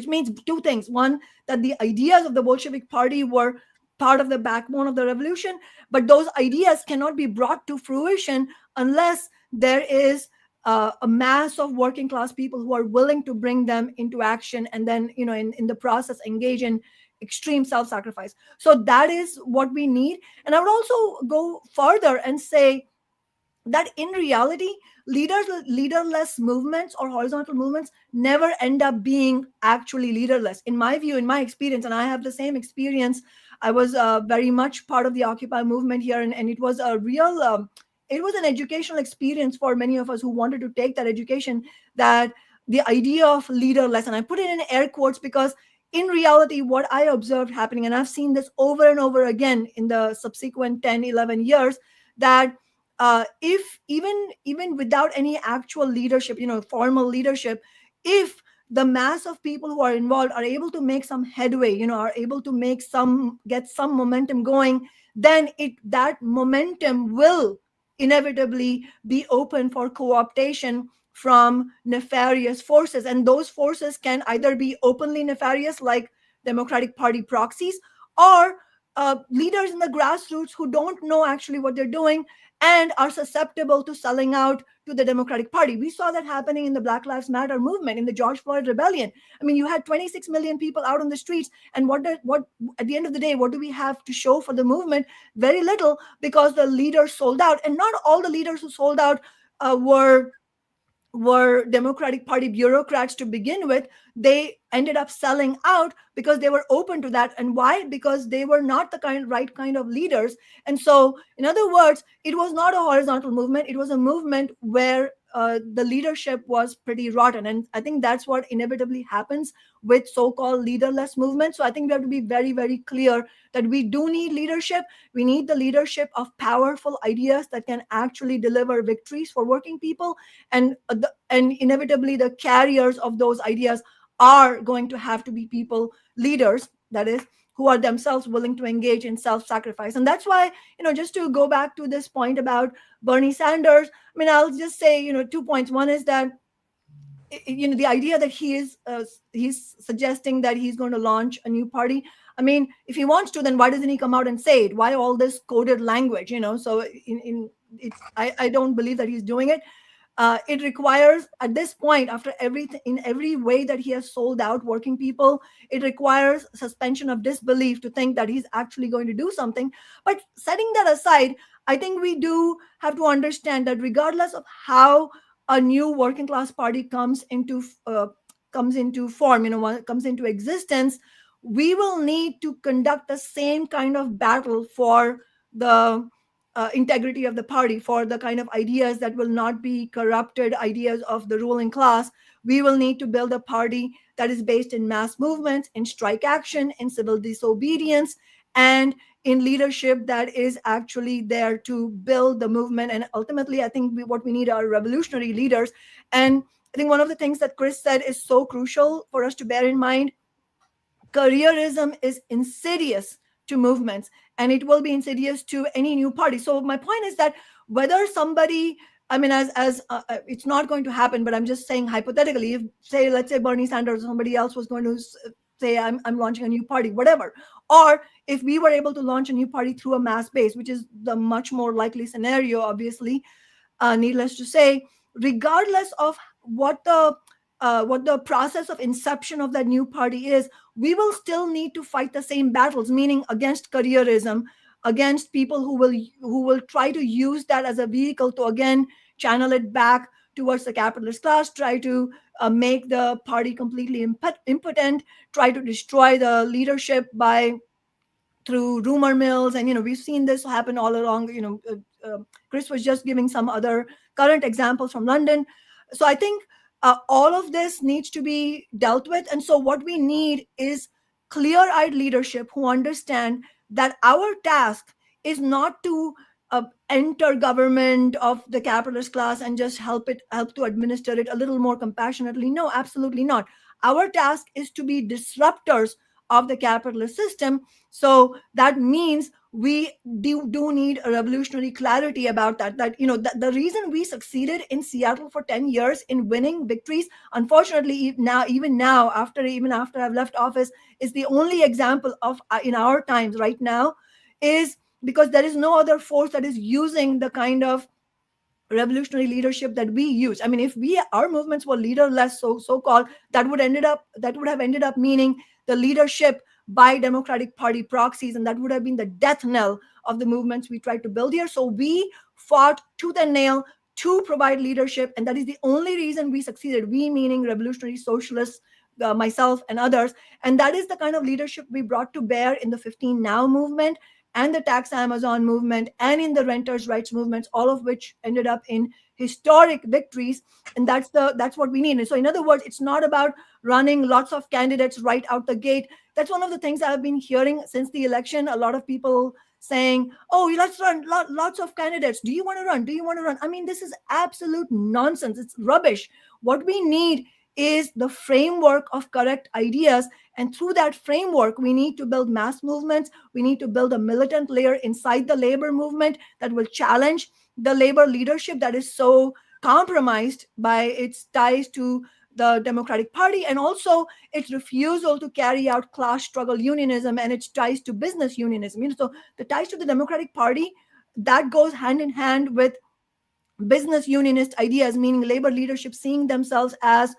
means two things. One, that the ideas of the Bolshevik Party were part of the backbone of the revolution, but those ideas cannot be brought to fruition unless there is a mass of working class people who are willing to bring them into action, and then in the process engage in extreme self-sacrifice. So that is what we need. And I would also go further and say that in reality, leaderless movements or horizontal movements never end up being actually leaderless, in my view, in my experience. And I have the same experience. I was very much part of the Occupy movement here, and it was a real it was an educational experience for many of us who wanted to take that education, that the idea of leaderless, and I put it in air quotes because in reality, what I observed happening, and I've seen this over and over again in the subsequent 10-11 years, that if even without any actual leadership, formal leadership, if the mass of people who are involved are able to make some headway, are able to get some momentum going, then that momentum will inevitably be open for co-optation from nefarious forces. And those forces can either be openly nefarious, like Democratic Party proxies, or leaders in the grassroots who don't know actually what they're doing and are susceptible to selling out to the Democratic Party. We saw that happening in the Black Lives Matter movement, in the George Floyd rebellion. I mean, you had 26 million people out on the streets, and what at the end of the day, what do we have to show for the movement? Very little, because the leaders sold out. And not all the leaders who sold out were Democratic Party bureaucrats to begin with. They ended up selling out because they were open to that. And why? Because they were not the right kind of leaders. And so, in other words, it was not a horizontal movement. It was a movement where the leadership was pretty rotten. And I think that's what inevitably happens with so-called leaderless movements. So I think we have to be very, very clear that we do need leadership. We need the leadership of powerful ideas that can actually deliver victories for working people. And inevitably, the carriers of those ideas are going to have to be people, leaders, that is, who are themselves willing to engage in self-sacrifice. And that's why, just to go back to this point about Bernie Sanders, I mean, I'll just say, 2 points. One is that, the idea that he's suggesting that he's going to launch a new party. I mean, if he wants to, then why doesn't he come out and say it? Why all this coded language, So I don't believe that he's doing it. It requires, at this point, after everything, in every way that he has sold out working people, it requires suspension of disbelief to think that he's actually going to do something. But setting that aside, I think we do have to understand that regardless of how a new working class party comes into form, comes into existence, we will need to conduct the same kind of battle for the integrity of the party, for the kind of ideas that will not be corrupted ideas of the ruling class. We will need to build a party that is based in mass movements, in strike action, in civil disobedience, and in leadership that is actually there to build the movement. And ultimately, I think what we need are revolutionary leaders. And I think one of the things that Chris said is so crucial for us to bear in mind. Careerism is insidious to movements, and it will be insidious to any new party. So my point is that whether somebody, I mean, as it's not going to happen, but I'm just saying hypothetically, if say, let's say Bernie Sanders or somebody else was going to say, I'm launching a new party, whatever, or if we were able to launch a new party through a mass base, which is the much more likely scenario, obviously, needless to say, regardless of what the process of inception of that new party is, we will still need to fight the same battles, meaning against careerism, against people who will try to use that as a vehicle to again channel it back towards the capitalist class, try to make the party completely impotent, try to destroy the leadership by through rumor mills. And we've seen this happen all along. Chris was just giving some other current examples from London. So I think all of this needs to be dealt with. And so what we need is clear-eyed leadership who understand that our task is not to enter government of the capitalist class and just help to administer it a little more compassionately. No, absolutely not. Our task is to be disruptors of the capitalist system. So that means we do need a revolutionary clarity about that the reason we succeeded in Seattle for 10 years in winning victories, unfortunately now, even now, after I've left office, is the only example of in our times right now, is because there is no other force that is using the kind of revolutionary leadership that we use. I mean, if our movements were leaderless, so called, that would have ended up meaning the leadership by Democratic Party proxies, and that would have been the death knell of the movements we tried to build here. So we fought tooth and nail to provide leadership, and that is the only reason we succeeded. We, meaning revolutionary socialists, myself and others, and that is the kind of leadership we brought to bear in the 15 Now movement and the Tax Amazon movement and in the renters' rights movements, all of which ended up in historic victories. And that's what we need. And so, in other words, it's not about running lots of candidates right out the gate. That's one of the things I've been hearing since the election. A lot of people saying, oh, let's run lots of candidates. Do you want to run? Do you want to run? I mean, this is absolute nonsense. It's rubbish. What we need is the framework of correct ideas. And through that framework, we need to build mass movements. We need to build a militant layer inside the labor movement that will challenge the labor leadership that is so compromised by its ties to the Democratic Party, and also its refusal to carry out class struggle unionism and its ties to business unionism. So the ties to the Democratic Party, that goes hand in hand with business unionist ideas, meaning labor leadership seeing themselves as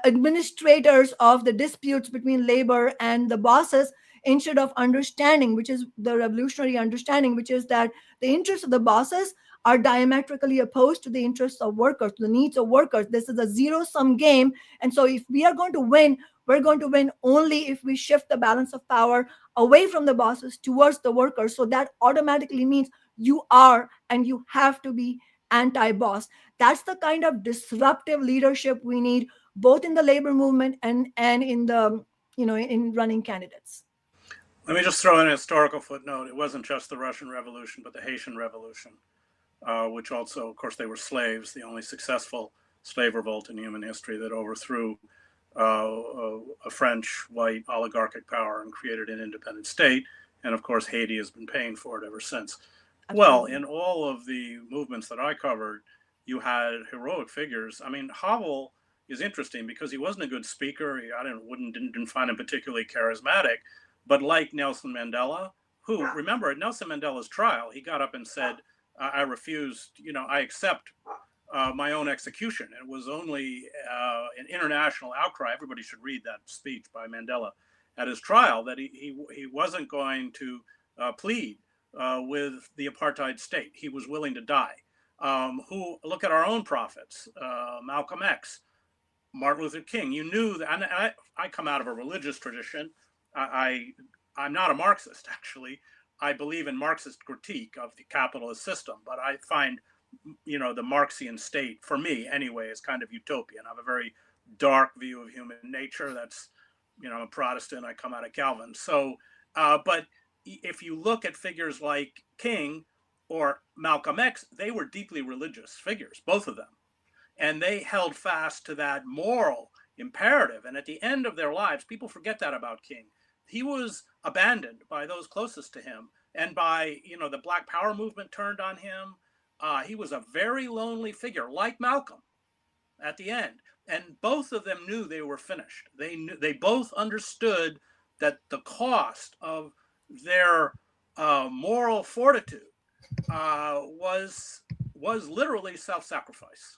administrators of the disputes between labor and the bosses, instead of understanding, which is the revolutionary understanding, which is that the interests of the bosses are diametrically opposed to the interests of workers, to the needs of workers. This is a zero-sum game. And so if we are going to win, we're going to win only if we shift the balance of power away from the bosses towards the workers. So that automatically means you are and you have to be anti-boss. That's the kind of disruptive leadership we need, both in the labor movement and in the in running candidates. Let me just throw in a historical footnote. It wasn't just the Russian Revolution, but the Haitian Revolution, which also, of course, they were slaves, the only successful slave revolt in human history that overthrew a French white oligarchic power and created an independent state. And of course, Haiti has been paying for it ever since. Absolutely. Well, in all of the movements that I covered, you had heroic figures. I mean, Havel is interesting because he wasn't a good speaker. I didn't find him particularly charismatic. But like Nelson Mandela, who, remember, at Nelson Mandela's trial, he got up and said, I refused, I accept my own execution. It was only an international outcry. Everybody should read that speech by Mandela at his trial, that he wasn't going to plead with the apartheid state. He was willing to die. Who look at our own prophets, Malcolm X, Martin Luther King. You knew that. And I come out of a religious tradition. I'm not a Marxist, actually. I believe in Marxist critique of the capitalist system, but I find, the Marxian state, for me anyway, is kind of utopian. I have a very dark view of human nature. That's, I'm a Protestant. I come out of Calvin. So, but if you look at figures like King or Malcolm X, they were deeply religious figures, both of them. And they held fast to that moral imperative. And at the end of their lives, people forget that about King. He was abandoned by those closest to him. And by, the Black Power movement turned on him. He was a very lonely figure, like Malcolm, at the end. And both of them knew they were finished. They both understood that the cost of their moral fortitude was literally self-sacrifice.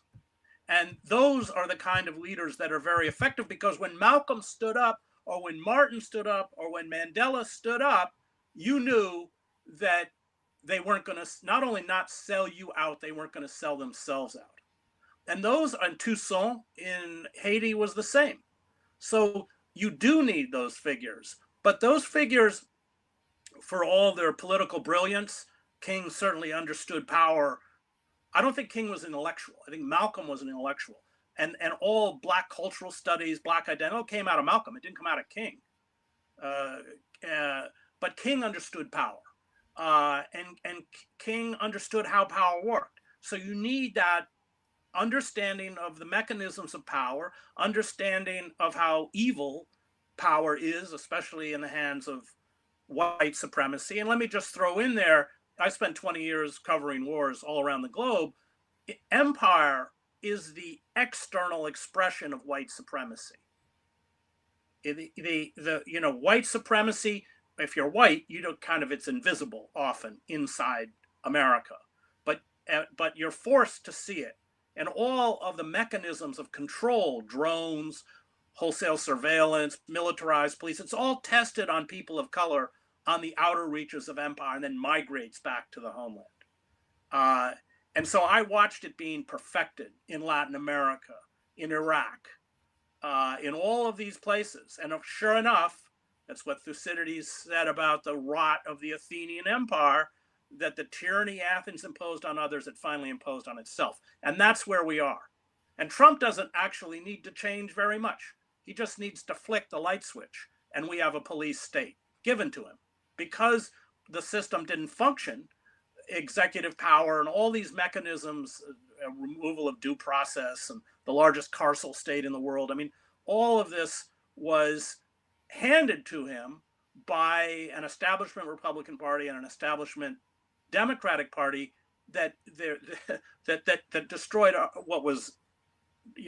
And those are the kind of leaders that are very effective, because when Malcolm stood up, or when Martin stood up, or when Mandela stood up, you knew that they weren't going to not only not sell you out, they weren't going to sell themselves out. And those on Toussaint in Haiti was the same. So you do need those figures, but those figures, for all their political brilliance, King certainly understood power. I don't think King was an intellectual. I think Malcolm was an intellectual. And all Black cultural studies, Black identity came out of Malcolm. It didn't come out of King. But King understood power. And King understood how power worked. So you need that understanding of the mechanisms of power, understanding of how evil power is, especially in the hands of white supremacy. And let me just throw in there, I spent 20 years covering wars all around the globe. Empire is the external expression of white supremacy. White supremacy, if you're white, it's invisible often inside America, but you're forced to see it. And all of the mechanisms of control, drones, wholesale surveillance, militarized police, it's all tested on people of color on the outer reaches of empire and then migrates back to the homeland. And so I watched it being perfected in Latin America, in Iraq, in all of these places. And sure enough, that's what Thucydides said about the rot of the Athenian Empire, that the tyranny Athens imposed on others, it finally imposed on itself. And that's where we are. And Trump doesn't actually need to change very much. He just needs to flick the light switch, and we have a police state given to him. Because the system didn't function, executive power and all these mechanisms, removal of due process and the largest carceral state in the world. I mean, all of this was handed to him by an establishment Republican Party and an establishment Democratic Party that destroyed what was,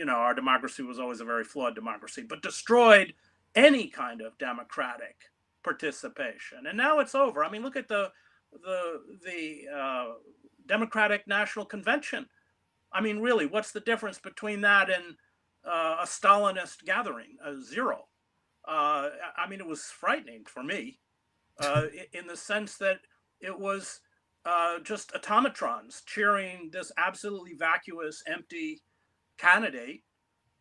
our democracy was always a very flawed democracy, but destroyed any kind of democratic participation. And now it's over. I mean, look at the Democratic National Convention. I mean, really, what's the difference between that and a Stalinist gathering? Zero. I mean, it was frightening for me in the sense that it was just automatrons cheering this absolutely vacuous, empty candidate.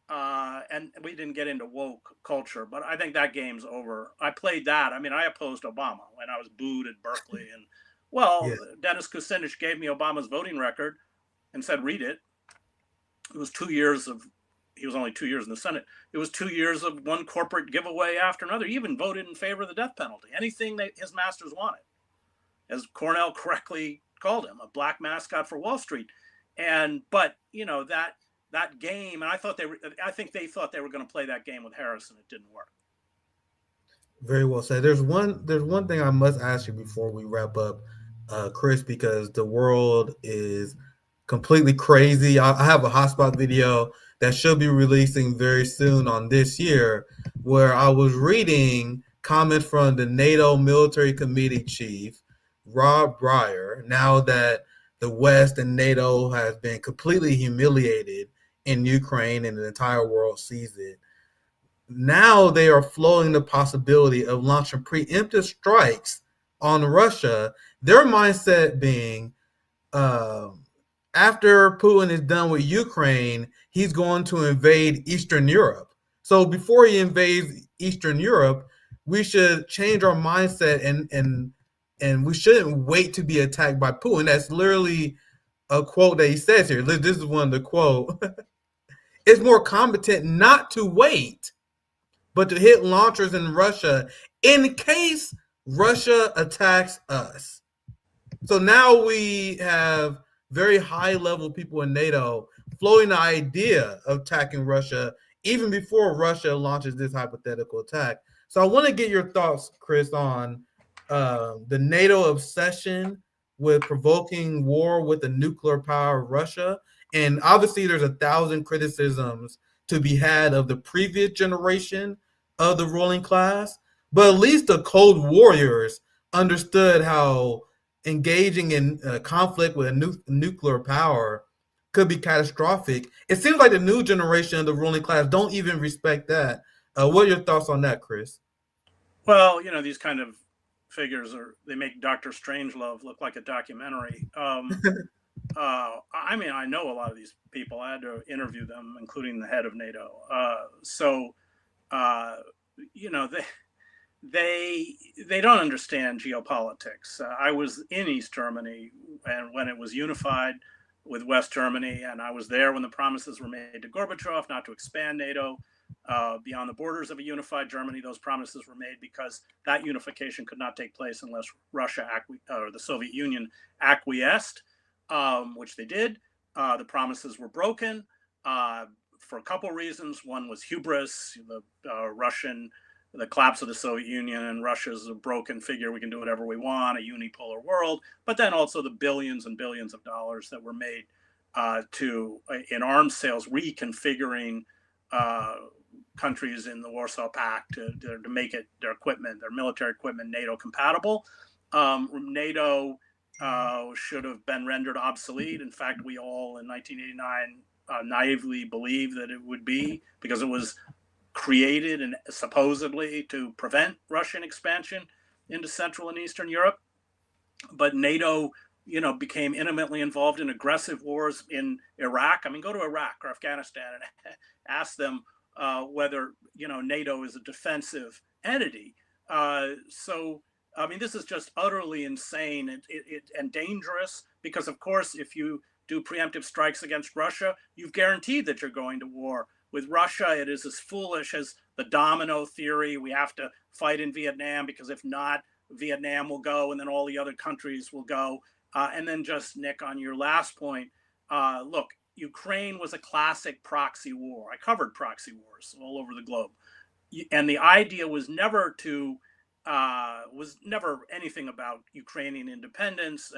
And we didn't get into woke culture, but I think that game's over. I played that. I mean, I opposed Obama when I was booed at Berkeley. And, Dennis Kucinich gave me Obama's voting record and said, read it. It was 2 years of, he was only 2 years in the Senate. It was 2 years of one corporate giveaway after another. He even voted in favor of the death penalty, anything that his masters wanted. As Cornell correctly called him, a black mascot for Wall Street. But that game, and I think they thought they were going to play that game with Harris, and it didn't work. Very well said. There's one thing I must ask you before we wrap up, Chris, because the world is completely crazy. I have a hotspot video that should be releasing very soon on this year, where I was reading comments from the NATO Military Committee Chief, Rob Breyer, now that the West and NATO has been completely humiliated in Ukraine and the entire world sees it. Now they are floating the possibility of launching preemptive strikes on Russia Their mindset being, after Putin is done with Ukraine, he's going to invade Eastern Europe. So before he invades Eastern Europe, we should change our mindset and we shouldn't wait to be attacked by Putin. That's literally a quote that he says here. This is one of the quote. It's more competent not to wait, but to hit launchers in Russia in case Russia attacks us. So now we have very high level people in NATO floating the idea of attacking Russia even before Russia launches this hypothetical attack. So I want to get your thoughts, Chris, on the NATO obsession with provoking war with the nuclear power of Russia. And obviously there's 1,000 criticisms to be had of the previous generation of the ruling class, but at least the Cold Warriors understood how engaging in conflict with a nuclear power could be catastrophic. It seems like the new generation of the ruling class don't even respect that. What are your thoughts on that, Chris? Well, these kind of figures they make Dr. Strangelove look like a documentary. I mean, I know a lot of these people. I had to interview them, including the head of NATO. They don't understand geopolitics. I was in East Germany and when it was unified with West Germany, and I was there when the promises were made to Gorbachev not to expand NATO beyond the borders of a unified Germany. Those promises were made because that unification could not take place unless Russia or the Soviet Union acquiesced, which they did. The promises were broken for a couple of reasons. One was hubris, the collapse of the Soviet Union, and Russia's a broken figure. We can do whatever we want, a unipolar world. But then also the billions and billions of dollars that were made in arms sales, reconfiguring countries in the Warsaw Pact to make it their military equipment, NATO compatible. NATO should have been rendered obsolete. In fact, we all in 1989 naively believed that it would be, because it was created and supposedly to prevent Russian expansion into Central and Eastern Europe. But NATO, became intimately involved in aggressive wars in Iraq. I mean, go to Iraq or Afghanistan and ask them whether, NATO is a defensive entity. This is just utterly insane and dangerous because, of course, if you do preemptive strikes against Russia, you've guaranteed that you're going to war with Russia. It is as foolish as the domino theory. We have to fight in Vietnam because if not, Vietnam will go and then all the other countries will go. And then just, Nick, on your last point, look, Ukraine was a classic proxy war. I covered proxy wars all over the globe. And the idea was never anything about Ukrainian independence.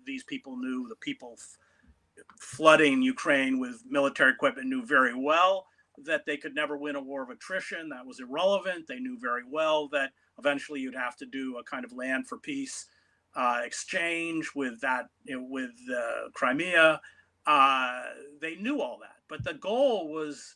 These people knew, the people flooding Ukraine with military equipment knew very well that they could never win a war of attrition. That was irrelevant. They knew very well that eventually you'd have to do a kind of land for peace exchange with Crimea. They knew all that, but the goal was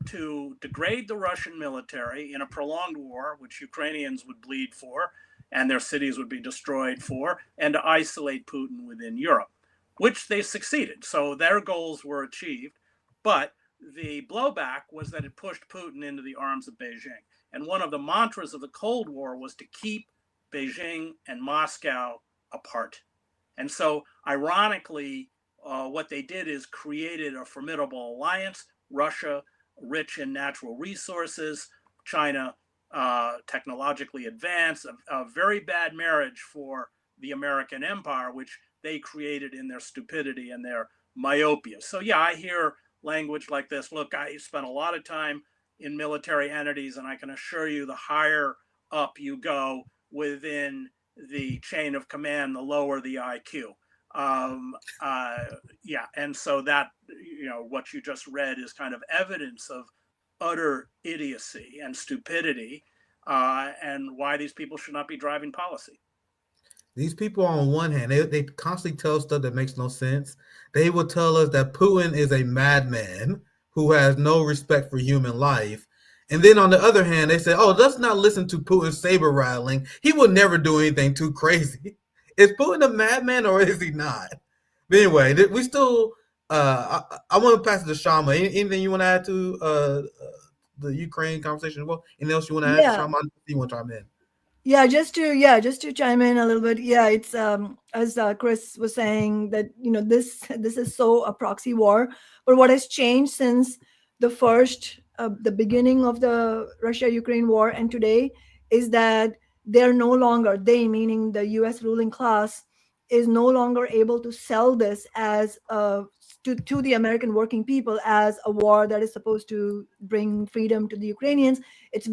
to degrade the Russian military in a prolonged war, which Ukrainians would bleed for, and their cities would be destroyed for, and to isolate Putin within Europe, which they succeeded. So their goals were achieved, but the blowback was that it pushed Putin into the arms of Beijing. And one of the mantras of the Cold War was to keep Beijing and Moscow apart. And so, ironically, what they did is created a formidable alliance. Russia, rich in natural resources, China, technologically advanced, a very bad marriage for the American empire, which they created in their stupidity and their myopia. So yeah, I hear language like this. Look, I spent a lot of time in military entities, and I can assure you the higher up you go within the chain of command, the lower the IQ. And so that, what you just read is kind of evidence of utter idiocy and stupidity, and why these people should not be driving policy. These people, on one hand, they constantly tell stuff that makes no sense. They will tell us that Putin is a madman who has no respect for human life. And then on the other hand, they say, oh, let's not listen to Putin's saber rattling. He will never do anything too crazy. Is Putin a madman or is he not? But anyway, we still. I want to pass it to Kshama. Anything you want to add to the Ukraine conversation as well? Anything else you want to add to Yeah. Kshama? You want to chime in? Just to chime in a little bit. It's as Chris was saying that this is so a proxy war. But what has changed since the beginning of the Russia-Ukraine war and today is that they're no longer, they meaning the U.S. ruling class, is no longer able to sell this as to the American working people as a war that is supposed to bring freedom to the Ukrainians. It's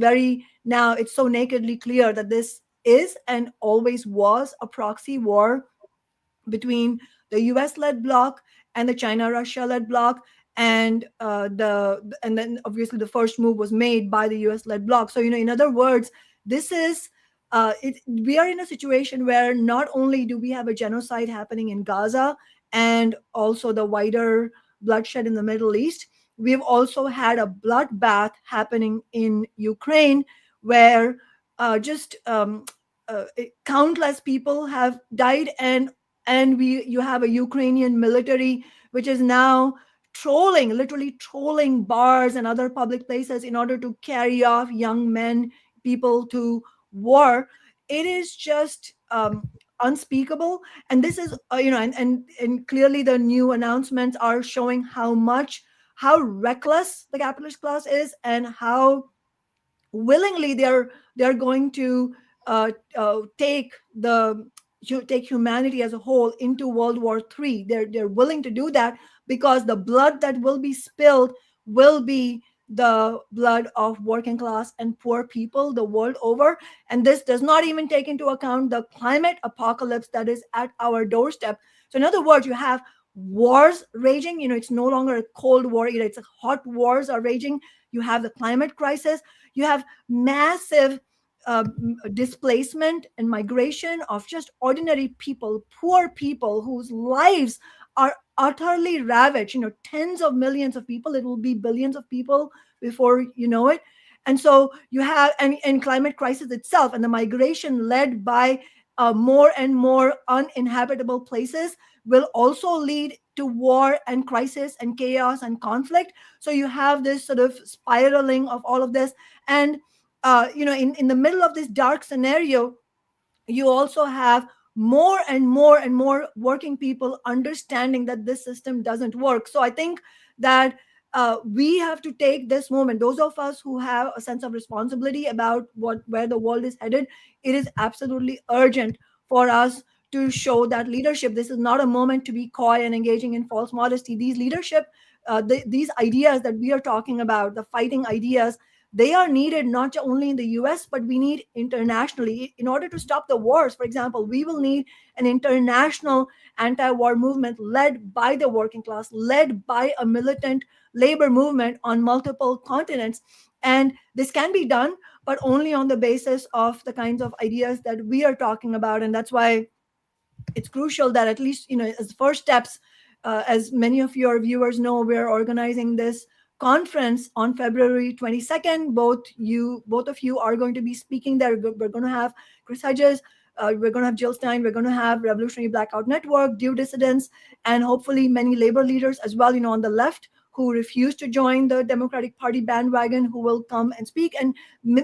so nakedly clear that this is and always was a proxy war between the US-led bloc and the China-Russia-led bloc, and then obviously the first move was made by the US-led bloc. So in other words, this is we are in a situation where not only do we have a genocide happening in Gaza and also the wider bloodshed in the Middle East, we've also had a bloodbath happening in Ukraine where just countless people have died, and you have a Ukrainian military which is now literally trolling bars and other public places in order to carry off young men, people to war. It is just unspeakable. And this is and clearly the new announcements are showing how reckless the capitalist class is and how willingly they're going to take humanity as a whole into World War III. They're willing to do that because the blood that will be spilled will be the blood of working class and poor people the world over. And this does not even take into account the climate apocalypse that is at our doorstep. So in other words, you have wars raging. It's no longer a cold war either. It's hot wars are raging. You have the climate crisis. You have massive displacement and migration of just ordinary people, poor people whose lives are utterly ravaged. Tens of millions of people. It will be billions of people before you know it. And so you have and climate crisis itself and the migration led by more and more uninhabitable places will also lead to war and crisis and chaos and conflict. So you have this sort of spiraling of all of this. And in the middle of this dark scenario, you also have more and more and more working people understanding that this system doesn't work. So I think that we have to take this moment, those of us who have a sense of responsibility about where the world is headed. It is absolutely urgent for us to show that leadership. This is not a moment to be coy and engaging in false modesty. These leadership, these ideas that we are talking about, the fighting ideas, they are needed not only in the US, but we need internationally. In order to stop the wars, for example, we will need an international anti-war movement led by the working class, led by a militant labor movement on multiple continents. And this can be done, but only on the basis of the kinds of ideas that we are talking about. And that's why it's crucial that at least, as first steps, as many of your viewers know, we're organizing this conference on February 22nd. Both of you are going to be speaking there. We're going to have Chris Hedges, we're going to have Jill Stein, we're going to have Revolutionary Blackout Network, Due Dissidents, and hopefully many labor leaders as well, on the left who refuse to join the Democratic Party bandwagon, who will come and speak. And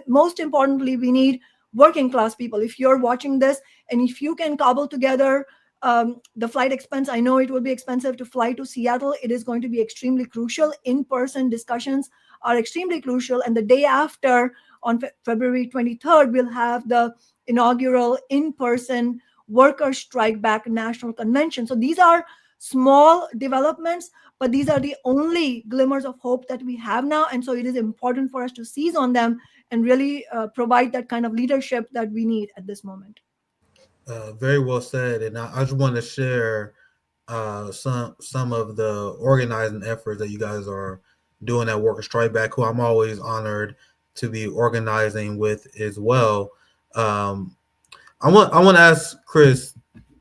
most importantly, we need working class people. If you're watching this and if you can cobble together the flight expense, I know it will be expensive to fly to Seattle. It is going to be extremely crucial. In-person discussions are extremely crucial. And the day after, on February 23rd, we'll have the inaugural in-person Workers' Strike Back National Convention. So these are small developments, but these are the only glimmers of hope that we have now. And so it is important for us to seize on them and really provide that kind of leadership that we need at this moment. Very well said. And I just want to share some of the organizing efforts that you guys are doing at Workers' Strike Back, who I'm always honored to be organizing with as well. I want to ask Chris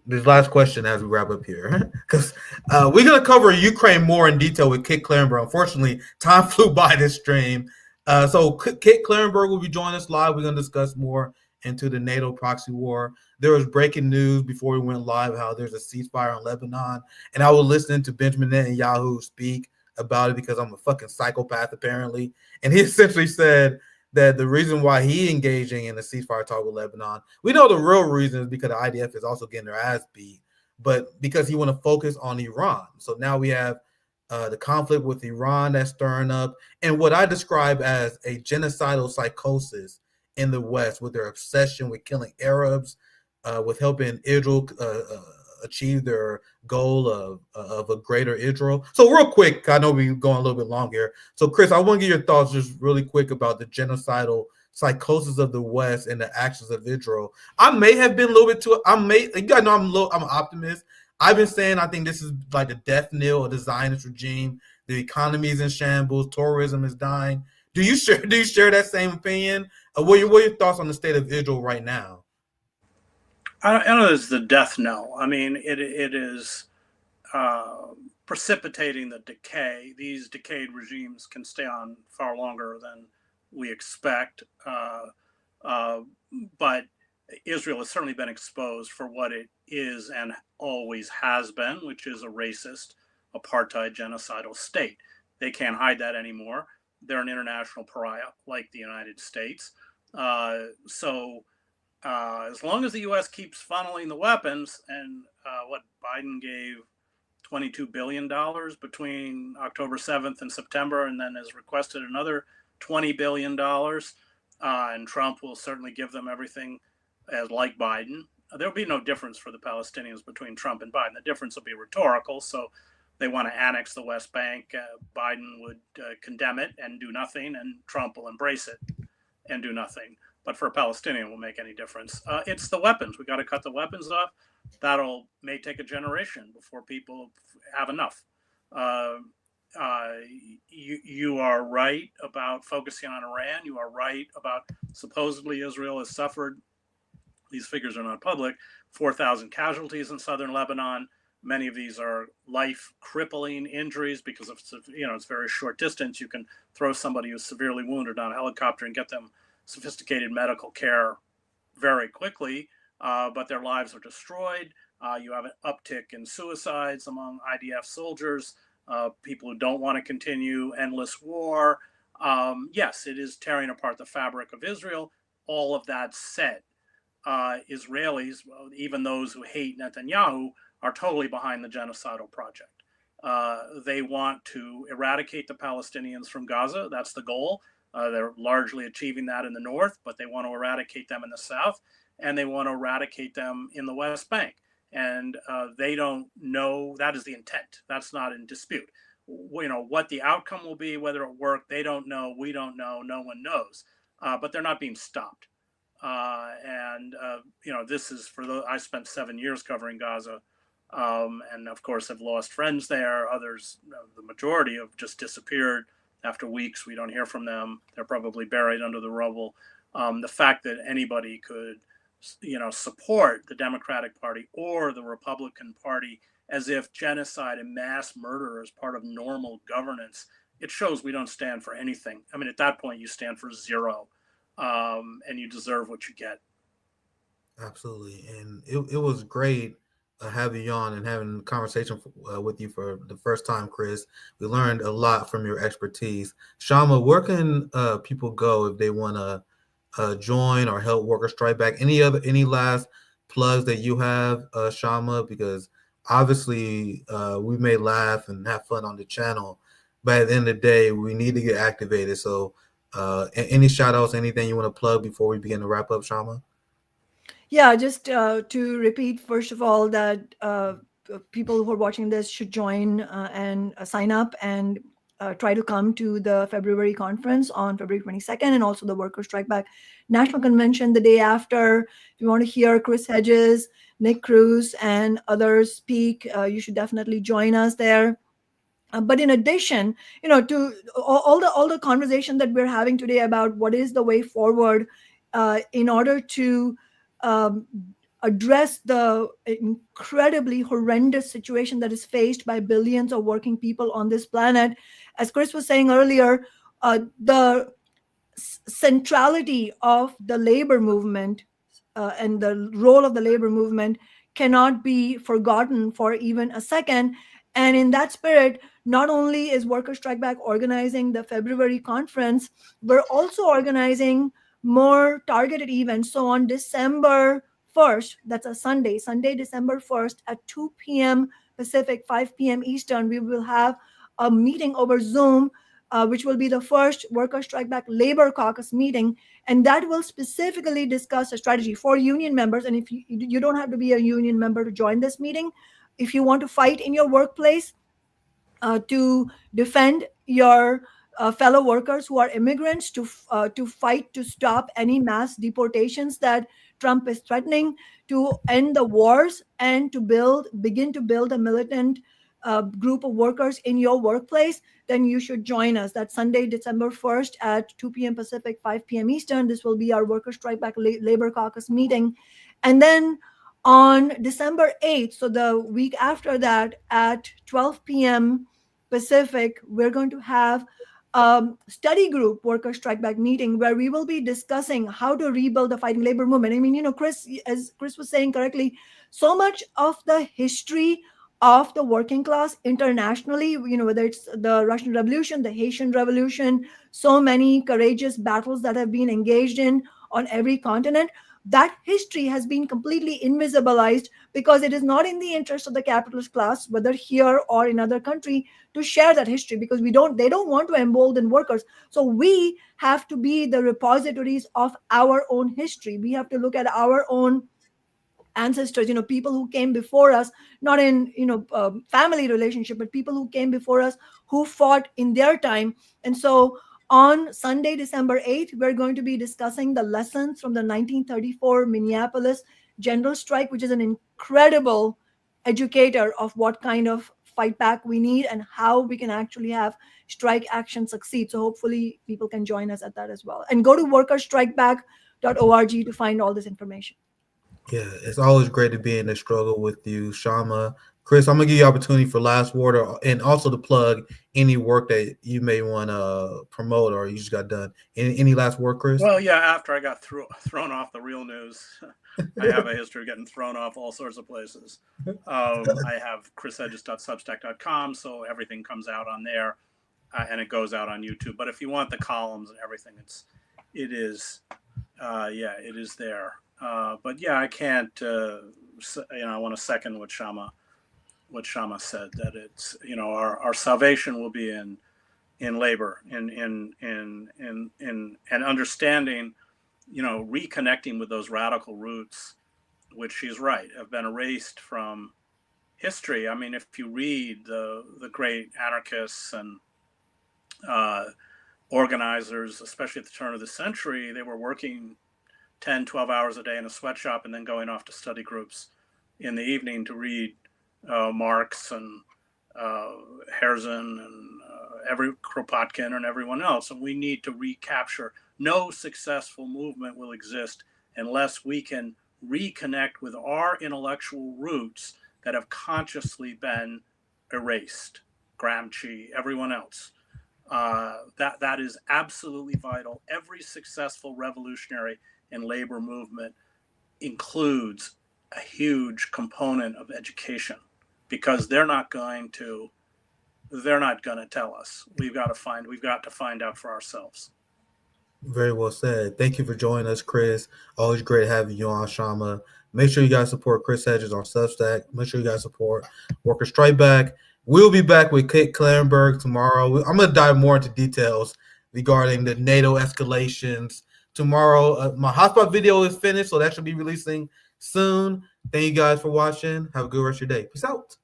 this last question as we wrap up here, because we're going to cover Ukraine more in detail with Kit Clarenberg. Unfortunately, time flew by this stream. So Kit Clarenberg will be joining us live. We're going to discuss more into the NATO proxy war. There was breaking news before we went live how there's a ceasefire in Lebanon. And I was listening to Benjamin Netanyahu speak about it because I'm a fucking psychopath, apparently. And he essentially said that the reason why he engaging in a ceasefire talk with Lebanon, we know the real reason is because the IDF is also getting their ass beat, but because he want to focus on Iran. So now we have the conflict with Iran that's stirring up, and what I describe as a genocidal psychosis in the West with their obsession with killing Arabs, with helping Israel achieve their goal of a greater Israel. So real quick, I know we're going a little bit long here. So Chris, I want to get your thoughts just really quick about the genocidal psychosis of the West and the actions of Israel. I may have been a little bit too. You guys know I'm an optimist. I've been saying I think this is like the death knell of the Zionist regime. The economy is in shambles. Tourism is dying. Do you share that same opinion? What are your thoughts on the state of Israel right now? I don't know. It's the death knell. I mean, it is precipitating the decay. These decayed regimes can stay on far longer than we expect. But Israel has certainly been exposed for what it is and always has been, which is a racist, apartheid, genocidal state. They can't hide that anymore. They're an international pariah like the United States. So as long as the U.S. keeps funneling the weapons, and what Biden gave $22 billion between October 7th and September, and then has requested another $20 billion, and Trump will certainly give them everything as like Biden. There'll be no difference for the Palestinians between Trump and Biden. The difference will be rhetorical. So they want to annex the West Bank. Biden would condemn it and do nothing, and Trump will embrace it and do nothing. But for a Palestinian, it won't make any difference. It's the weapons. We got to cut the weapons off. May take a generation before people have enough. You are right about focusing on Iran. You are right about supposedly Israel has suffered. These figures are not public. 4,000 casualties in southern Lebanon. Many of these are life-crippling injuries because of, it's very short distance. You can throw somebody who's severely wounded on a helicopter and get them sophisticated medical care very quickly, but their lives are destroyed. You have an uptick in suicides among IDF soldiers, people who don't want to continue endless war. Yes, it is tearing apart the fabric of Israel. All of that said, Israelis, even those who hate Netanyahu, are totally behind the genocidal project. They want to eradicate the Palestinians from Gaza. That's the goal. They're largely achieving that in the north, but they want to eradicate them in the south, and they want to eradicate them in the West Bank. And they don't know. That is the intent. That's not in dispute. What the outcome will be, whether it worked, they don't know. We don't know. No one knows. But they're not being stopped. This is I spent 7 years covering Gaza, and of course have lost friends there. Others, the majority, have just disappeared after weeks. We don't hear from them. They're probably buried under the rubble. The fact that anybody could, support the Democratic Party or the Republican Party as if genocide and mass murder is part of normal governance, it shows we don't stand for anything. I mean, at that point, you stand for zero. And you deserve what you get. Absolutely. And it was great having you on and having a conversation with you for the first time, Chris. We learned a lot from your expertise. Kshama, where can people go if they want to join or help Workers Strike Back? Any last plugs that you have, Kshama? Because obviously we may laugh and have fun on the channel, but at the end of the day, we need to get activated. So any shout outs, anything you want to plug before we begin to wrap up, Kshama? Yeah, just to repeat, first of all, that people who are watching this should join and sign up and try to come to the February conference on February 22nd, and also the Workers Strike Back National Convention the day after. If you want to hear Chris Hedges, Nick Cruz, and others speak, you should definitely join us there. But in addition, to all the conversation that we're having today about what is the way forward in order to address the incredibly horrendous situation that is faced by billions of working people on this planet. As Chris was saying earlier, the centrality of the labor movement and the role of the labor movement cannot be forgotten for even a second. And in that spirit, not only is Worker Strike Back organizing the February conference, we're also organizing more targeted events. So on December 1st, that's a Sunday, December 1st at 2 p.m. Pacific, 5 p.m. Eastern, we will have a meeting over Zoom, which will be the first Worker Strike Back Labor Caucus meeting. And that will specifically discuss a strategy for union members. And if you don't have to be a union member to join this meeting, if you want to fight in your workplace, to defend your fellow workers who are immigrants, to fight to stop any mass deportations that Trump is threatening, to end the wars, and to begin to build a militant group of workers in your workplace, then you should join us. That's Sunday, December 1st at 2 p.m. Pacific, 5 p.m. Eastern. This will be our Worker Strike Back Labor Caucus meeting. And then on December 8th, so the week after that, at 12 p.m. Pacific, we're going to have study group Worker Strike Back meeting where we will be discussing how to rebuild the fighting labor movement. I mean, Chris, as Chris was saying correctly, so much of the history of the working class internationally, whether it's the Russian Revolution, the Haitian Revolution, so many courageous battles that have been engaged in on every continent, that history has been completely invisibilized because it is not in the interest of the capitalist class, whether here or in other country, to share that history, because they don't want to embolden workers. So we have to be the repositories of our own history. We have to look at our own ancestors, people who came before us, not in family relationship, but people who came before us, who fought in their time. And so on Sunday, December 8th, we're going to be discussing the lessons from the 1934 Minneapolis general strike, which is an incredible educator of what kind of fight back we need and how we can actually have strike action succeed. So hopefully people can join us at that as well. And go to workerstrikeback.org to find all this information. Yeah, it's always great to be in the struggle with you, Kshama. Chris, I'm gonna give you opportunity for last word, and also to plug any work that you may want to promote or you just got done. Any last word, Chris? Well, yeah. After I got thrown off the Real News, I have a history of getting thrown off all sorts of places. I have chrishedges.substack.com, so everything comes out on there, and it goes out on YouTube. But if you want the columns and everything, it is there. But yeah, I can't. I want to second what Kshama said, that it's our salvation will be in labor, in understanding, reconnecting with those radical roots, which she's right, have been erased from history. I mean, if you read the great anarchists and organizers, especially at the turn of the century, they were working 10, 12 hours a day in a sweatshop and then going off to study groups in the evening to read Marx and Herzen and Kropotkin and everyone else. And we need to recapture. No successful movement will exist unless we can reconnect with our intellectual roots that have consciously been erased. Gramsci, everyone else. That is absolutely vital. Every successful revolutionary and labor movement includes a huge component of education, because they're not going to tell us. We've got to find out for ourselves. Very well said. Thank you for joining us, Chris. Always great having you on, Kshama. Make sure you guys support Chris Hedges on Substack. Make sure you guys support Worker Strike Back. We'll be back with Kate Clarenberg tomorrow. I'm going to dive more into details regarding the NATO escalations tomorrow. My hotspot video is finished, so that should be releasing soon. Thank you guys for watching. Have a good rest of your day. Peace out.